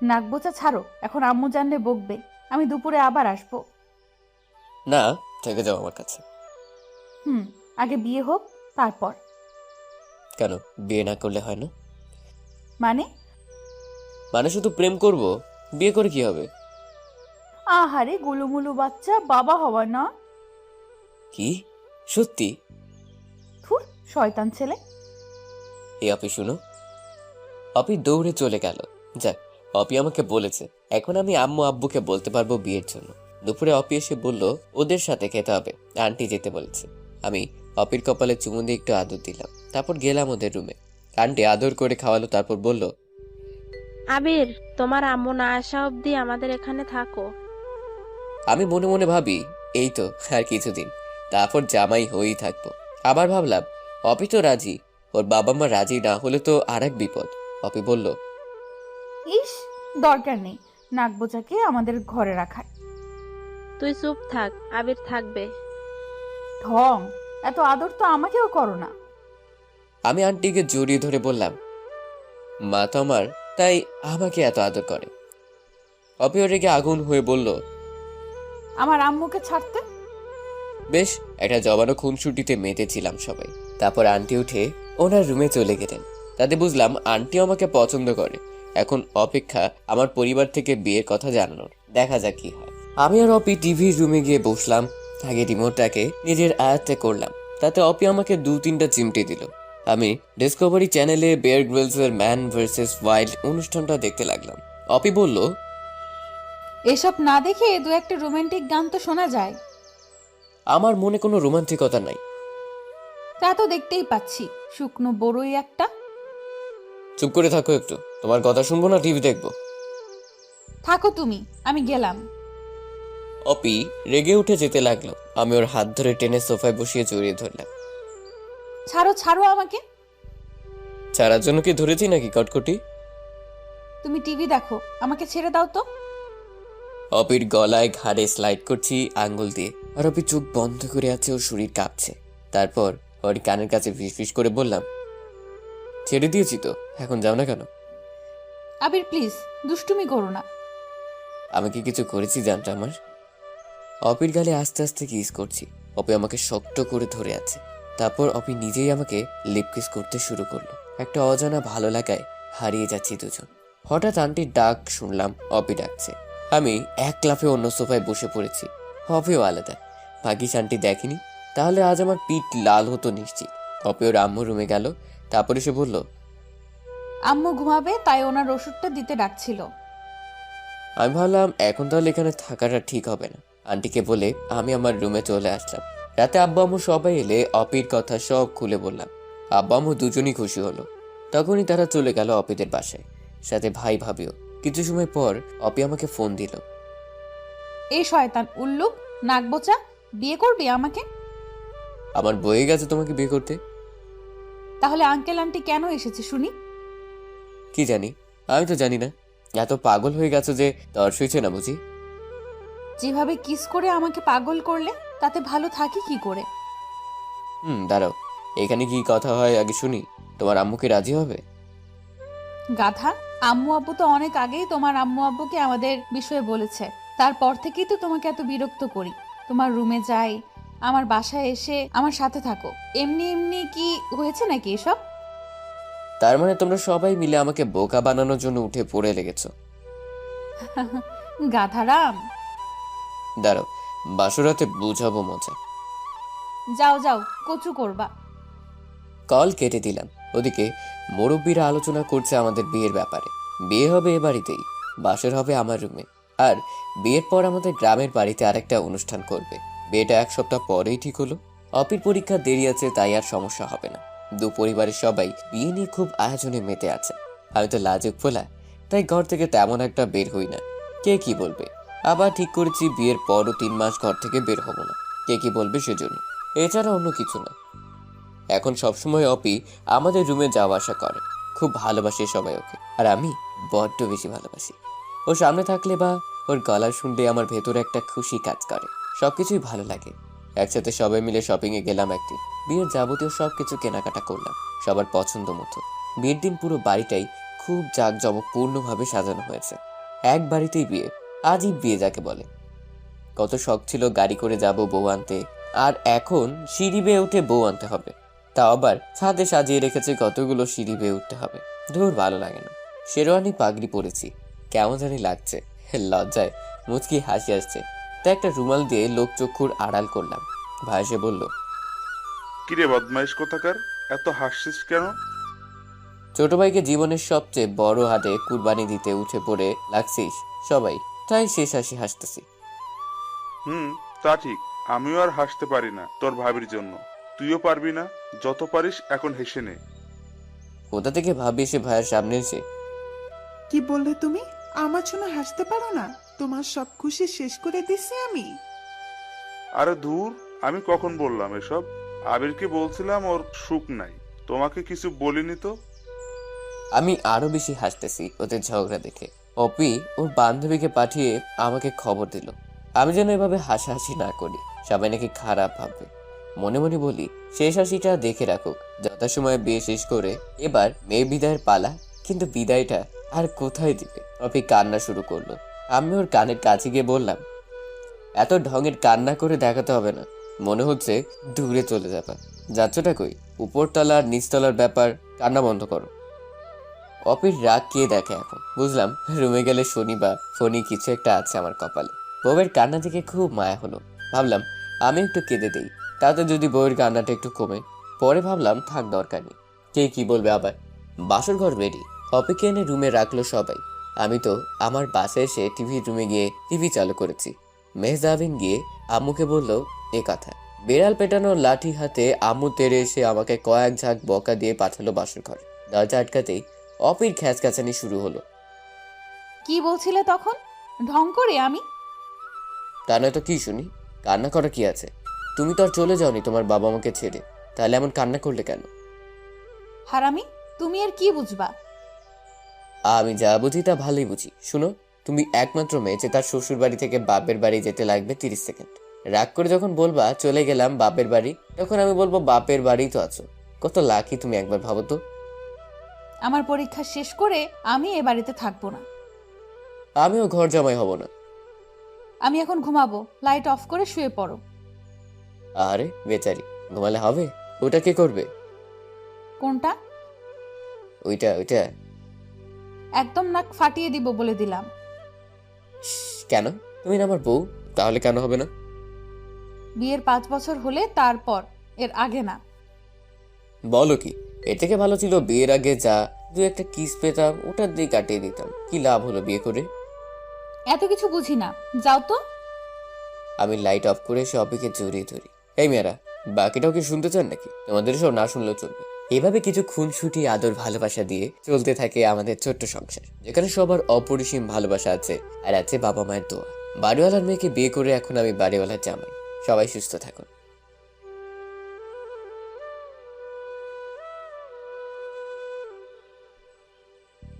নাকবোচা ছাড়ো, এখন আম্মু জানলে বকবে। আমি দুপুরে আবার আসবো। না, থেকে যাও আমার কাছে। আগে বিয়ে হোক, তারপর। কেন বিয়ে না করলে হয় না? মানে? মানে শুধু প্রেম করব, বিয়ে করে কি হবে? আহারে গুলুমুলু বাচ্চা, বাবা হওয়া না? কি সত্যি? থুর, শয়তান ছেলে। এই অপি শুনো। অপি দৌড়ে চলে গেল। যাক, অপি আমাকে বলেছে, এখন আমি আম্মু আব্বুকে বলতে পারবো বিয়ের জন্য। দুপুরে অপি এসে বলল ওদের সাথে খেতে হবে, আন্টি যেতে বলেছে। আমি অপির কপালে চুমু দিয়ে একটু আদর দিলাম, তারপর গেলাম ওদের রুমে। আন্টি আদর করে খাওয়ালো, তারপর বলল, আবির, তোমার আম্মু না আসা অবধি আমাদের এখানে থাকো। আমি মনে মনে ভাবি এই তো আর কিছুদিন, তারপর জামাই হয়েই থাকবো। আবার ভাবলাম অপি তো রাজি, ওর বাবা মা রাজি না হলে তো আর এক বিপদ। অপি বলল, ইস, দরকার নেই নাকবোচাকে আমাদের ঘরে রাখার। তুই চুপ থাক, আবির থাকবে। ঢং, এত আদর তো আমাকেও করো না। আমি আন্টিকে জড়িয়ে ধরে বললাম, মা তো আমার, তাই আমাকে এত আদর করে। অপি রেগে আগুন হয়ে বলল, আমার আম্মুকে ছাড়তে। বেশ একটা জমানো খুনসুটিতে মেতেছিলাম সবাই। তারপর আন্টি উঠে ওনার রুমে চলে গেলেন। তাতে বুঝলাম আন্টিও আমাকে পছন্দ করে। এখন অপেক্ষা আমার পরিবার থেকে বিয়ের কথা জানানোর, দেখা যাক কি হয়। আমি আর অপি টিভির রুমে গিয়ে বসলাম। আগে রিমোটটাকে নিজের আয়ত্তে করলাম, তাতে অপি আমাকে 2-3টা চিমটে দিল। আমি ডিসকভারি চ্যানেলে বেয়ার গ্রিলসের ম্যান ভার্সেস ওয়াইল্ড অনুষ্ঠানটা দেখতে লাগলাম। অপি বলল, এসব না দেখে দু একটা রোমান্টিক গান তো শোনা যায়। আমার মনে কোনো রোমান্টিকতা নাই। তা তো দেখতেই পাচ্ছি, শুকনো বড়ই একটা। চুপ করে থাকো একটু, তোমার কথা শুনবো না টিভি দেখবো। থাকো তুমি, আমি গেলাম। অপি রেগে উঠে যেতে লাগলো। আমি ওর হাত ধরে টেনে সোফায় বসিয়ে জড়িয়ে ধরলাম। ছাড়ো ছাড়ো আমাকে। ছাড়ার জন্য কি ধরেছি নাকি কটকটি? তুমি টিভি দেখো, আমাকে ছেড়ে দাও তো। অপির গলায় ঘাড়ে স্লাইড করছি আঙ্গুল দিয়ে, আর অপি চোখ বন্ধ করে আছে, ওর শরীর কাঁপছে। তারপর ওর কানের কাছে ফিসফিস করে বললাম, ছেড়ে দিয়েছি তো, এখন যাও না কেন? আবির প্লিজ, দুষ্টুমি করো না। আমি কি কিছু করেছি জানটা আমার? অপির গালে আস্তে আস্তে কিস করছি। অপি আমাকে শক্ত করে ধরে আছে। তারপর অপি নিজেই আমাকে লিপ কিস করতে শুরু করলো। একটা অজানা ভালো লাগায় হারিয়ে যাচ্ছি দুজন। হঠাৎ আন্টির ডাক শুনলাম, অপি ডাকছে। আমি এক লাফে অন্য সোফায় বসে পড়েছি। অপিও আলাদা, ভাগ্যিস আন্টি দেখেনি, তাহলে আজ আমার পিঠ লাল হতো নিশ্চিত। অপি ওর আম্মু রুমে গেল। তারপরে সে বলল, আম্মু ঘুমাবে, তাই ওনার ওষুধটা দিতে ডাকছিল। আমি ভাবলাম এখন তাহলে এখানে থাকাটা ঠিক হবে না। আন্টিকে বলে আমি আমার রুমে চলে আসলাম। রাতে আব্বা আম্মু সবাই এলে অপির কথা সব খুলে বললাম। আব্বা আম্মু দুজনই খুশি হলো। তখনই তারা চলে গেল অপিদের বাসায়, সাথে ভাই ভাবিও। কিছু সময় পর অপি আমাকে ফোন দিল। এই শয়তান উল্লুক নাকবোচা, বিয়ে করবি আমাকে? আমার বয়ে গেছে তোমাকে বিয়ে করতে। তাহলে আঙ্কেল আন্টি কেন এসেছে শুনি? কি জানি, আমি তো জানি না। এত পাগল হয়ে গেছো যে তর সইছে না বুঝি? যেভাবে কিস করে আমাকে পাগল করলে, তাতে ভালো থাকি কি করে? দাঁড়াও, এখানে কি কথা হয় আগে শুনি। তোমার আম্মুকে রাজি হবে? গাধা, আম্মু আব্বু তো অনেক আগেই তোমার আম্মু আব্বুকে আমাদের বিষয়ে বলেছে। তারপর থেকেই তো তোমাকে এত বিরক্ত করি। তোমার রুমে যাই, আমার বাসায় এসে আমার সাথে থাকো। এমনি এমনি কি হয়েছে নাকি এসব? তার মানে তোমরা সবাই মিলে আমাকে বোকা বানানোর জন্য উঠে পড়ে লেগেছো। গাধারাম, দাঁড়াও, বাসরাতে বুঝাবো মজা। যাও যাও, কচু করবা। কল কেটে দিলাম। ওদিকে মুরব্বীরা আলোচনা করছে আমাদের বিয়ের ব্যাপারে। বিয়ে হবে এ বাড়িতেই, বাসর হবে আমার রুমে। আর বিয়ের পর আমাদের গ্রামের বাড়িতে আরেকটা অনুষ্ঠান করবে। বিয়েটা 1 সপ্তাহ পরেই ঠিক হলো। অপির পরীক্ষা দেরি আছে, তাই আর সমস্যা হবে না। দু পরিবারের সবাই বিয়ে নিয়ে খুব আয়োজনে মেতে আছে। আমি তো লাজুক ফোলা, তাই ঘর থেকে তেমন একটা বের হই না। কে কি বলবে? আবার ঠিক করেছি বিয়ের পরও 3 মাস ঘর থেকে বের হব না। কে কি বলবে সেজন্য, এছাড়া অন্য কিছু না। এখন সবসময় অপি আমাদের রুমে যাওয়া আসা করে। খুব ভালোবাসে সবাই ওকে, আর আমি বড্ড বেশি ভালোবাসি। ও সামনে থাকলে বা ওর গলা শুনলে আমার ভেতরে একটা খুশি কাজ করে। সবকিছুই ভালো লাগে। একসাথে সবাই মিলে শপিংয়ে গেলাম একদিন। বিয়ের যাবতীয় সবকিছু কেনাকাটা করলাম সবার পছন্দ মতো। বিয়ের দিন পুরো বাড়িটাই খুব জাঁকজমকপূর্ণভাবে সাজানো হয়েছে। এক বাড়িতেই বিয়ে, আজই বিয়ে যাকে বলে। কত শখ ছিল গাড়ি করে যাব বউ আনতে, আর এখন সিঁড়ি বেয়ে উঠে বউ আনতে হবে। তা আবার ছাদে সাজিয়ে রেখেছে কতগুলো সিঁড়ি বেয়ে উঠতে হবে। ধুর, ভালো লাগে না। শেরওয়ানি পাগড়ি পরেছি, কেমন জানি লাগছে। লজ্জায় মুচকি হাসি আসছে, তাই একটা রুমাল দিয়ে লোক চক্ষুর আড়াল করলাম। ভাই এসে বলল, কিরে বদমাইশ কোথাকার, এত হাসছিস কেন? ছোট ভাইকে জীবনের সবচেয়ে বড় হাটে কুরবানি দিতে উঠে পড়ে লাগছিস সবাই, তাই শেষ হাসি হাসতেছি। তা ঠিক, আমিও আর হাসতে পারি না তোর ভাবির জন্য। তুইও পারবি না, যত পারিস এখন হেসে নে। কোথা থেকে ভাবি এসে ভাইয়ের সামনে এসে, কি বললে তুমি? আমার জন্য হাসতে পারো না? তোমার সব খুশি শেষ করে দিছি আমি। আরে দূর, আমি কখন বললাম এসব? আবিরকে বলছিলাম ওর সুখ নাই, তোমাকে কিছু বলিনি তো। আমি আরো বেশি হাসতেছি ওদের ঝগড়া দেখে। অপি ওর বান্ধবীকে পাঠিয়ে আমাকে খবর দিল আমি যেন এভাবে হাসাহাসি না করি, সবাই নাকি খারাপ ভাববে। মনে মনে বলি শেষ হাসিটা দেখে রাখুক, যথাসময়ে বিয়ে শেষ করে এবার মেয়ে বিদায়ের পালা। কিন্তু বিদায়টা আর কোথায় দিবে? অপি কান্না শুরু করলো। আমি ওর কানের কাছে গিয়ে বললাম, এত ঢঙের কান্না করে দেখাতে হবে না, মনে হচ্ছে দূরে চলে যাবা। যাচ্ছটা কই? উপরতলা আর নিচতলার ব্যাপার, কান্না বন্ধ করো। অপির রাগ কে দেখে এখন বুঝলাম। রুমে গেলে শনি বা ফনি কিছু একটা আছে আমার কপালে। বউয়ের কান্না থেকে খুব মায়া হলো। ভাবলাম আমি একটু কেঁদে দেই, তাতে যদি বউয়ের কান্নাটা একটু কমে। পরে ভাবলাম থাক, দরকার নেই, কে কি বলবে আবার। বাসর ঘর রেডি, অপিকে এনে রুমে রাখলো সবাই। আমি তো আমার বাসে এসে টিভি রুমে গিয়ে টিভি চালু করেছি। মেহজাবিন গিয়ে আম্মুকে বলল এ কথা। বেড়াল পেটানো লাঠি হাতে আম্মু তেড়ে এসে আমাকে কয়েক ঝাঁক বকা দিয়ে পাঠালো বাসর ঘরে। দরজা আটকাতেই অপির খ্যাচকাচানি শুরু হলো। কি বলছিলে তখন? ঢং করে আমি? তা নয় তো কি শুনি? কান্না করা কি আছে? তুমি তো আর চলে যাওনি তোমার বাবা মাকে ছেড়ে, তাহলে এমন কান্না করলে কেন? হারামি, তুমি আর কি বুঝবা? আমি যা বুঝি তা ভালোই বুঝি। শুনো, তুমি একমাত্র মেয়ে যে তার শ্বশুর বাড়ি থেকে বাপের বাড়ি যেতে লাগবে 30 সেকেন্ড। রাগ করে যখন বলবা চলে গেলাম বাপের বাড়ি, তখন আমি বলবো বাপের বাড়িই তো আছো। কত লাকি তুমি, একবার ভাবো তো। আমার পরীক্ষা শেষ করে আমি এ বাড়িতে থাকবো না। আমিও ঘর জামাই হব না। আমি এখন ঘুমাবো, লাইট অফ করে শুয়ে পড়ো। আরে বেচারি, ঘুমালে হবে? ওটা কে করবে? কোনটা? ওইটা ওইটা। একদম নাক ফাটিয়ে দিব বলে দিলাম। কেন? তুমি না আমার বউ, তাহলে কেন হবে না? বিয়ের 5 বছর হলে তারপর, এর আগে না। বলো কি? এর থেকে ভালো ছিল বিয়ের আগে যা দু একটা কিস পেতাম, ওটা দিয়ে কাটিয়ে দিতাম। কি লাভ হলো বিয়ে করে? এত কিছু বুঝি না, যাও তো। আমি লাইট অফ করে এসে অপিকে জড়িয়ে ধরি। এই মেয়েরা, বাকিটাও কি শুনতে চান নাকি? তোমাদের সব না শুনলেও চলবে। এভাবে কিছু খুনসুটি আদর ভালোবাসা দিয়ে চলতে থাকে আমাদের ছোট্ট সংসার, যেখানে সবার অপরিসীম ভালোবাসা আছে আর আছে বাবা মায়ের দোয়া। বাড়িওয়ালার মেয়েকে বিয়ে করে এখন আমি বাড়িওয়ালার জামাই। সবাই সুস্থ থাকুন।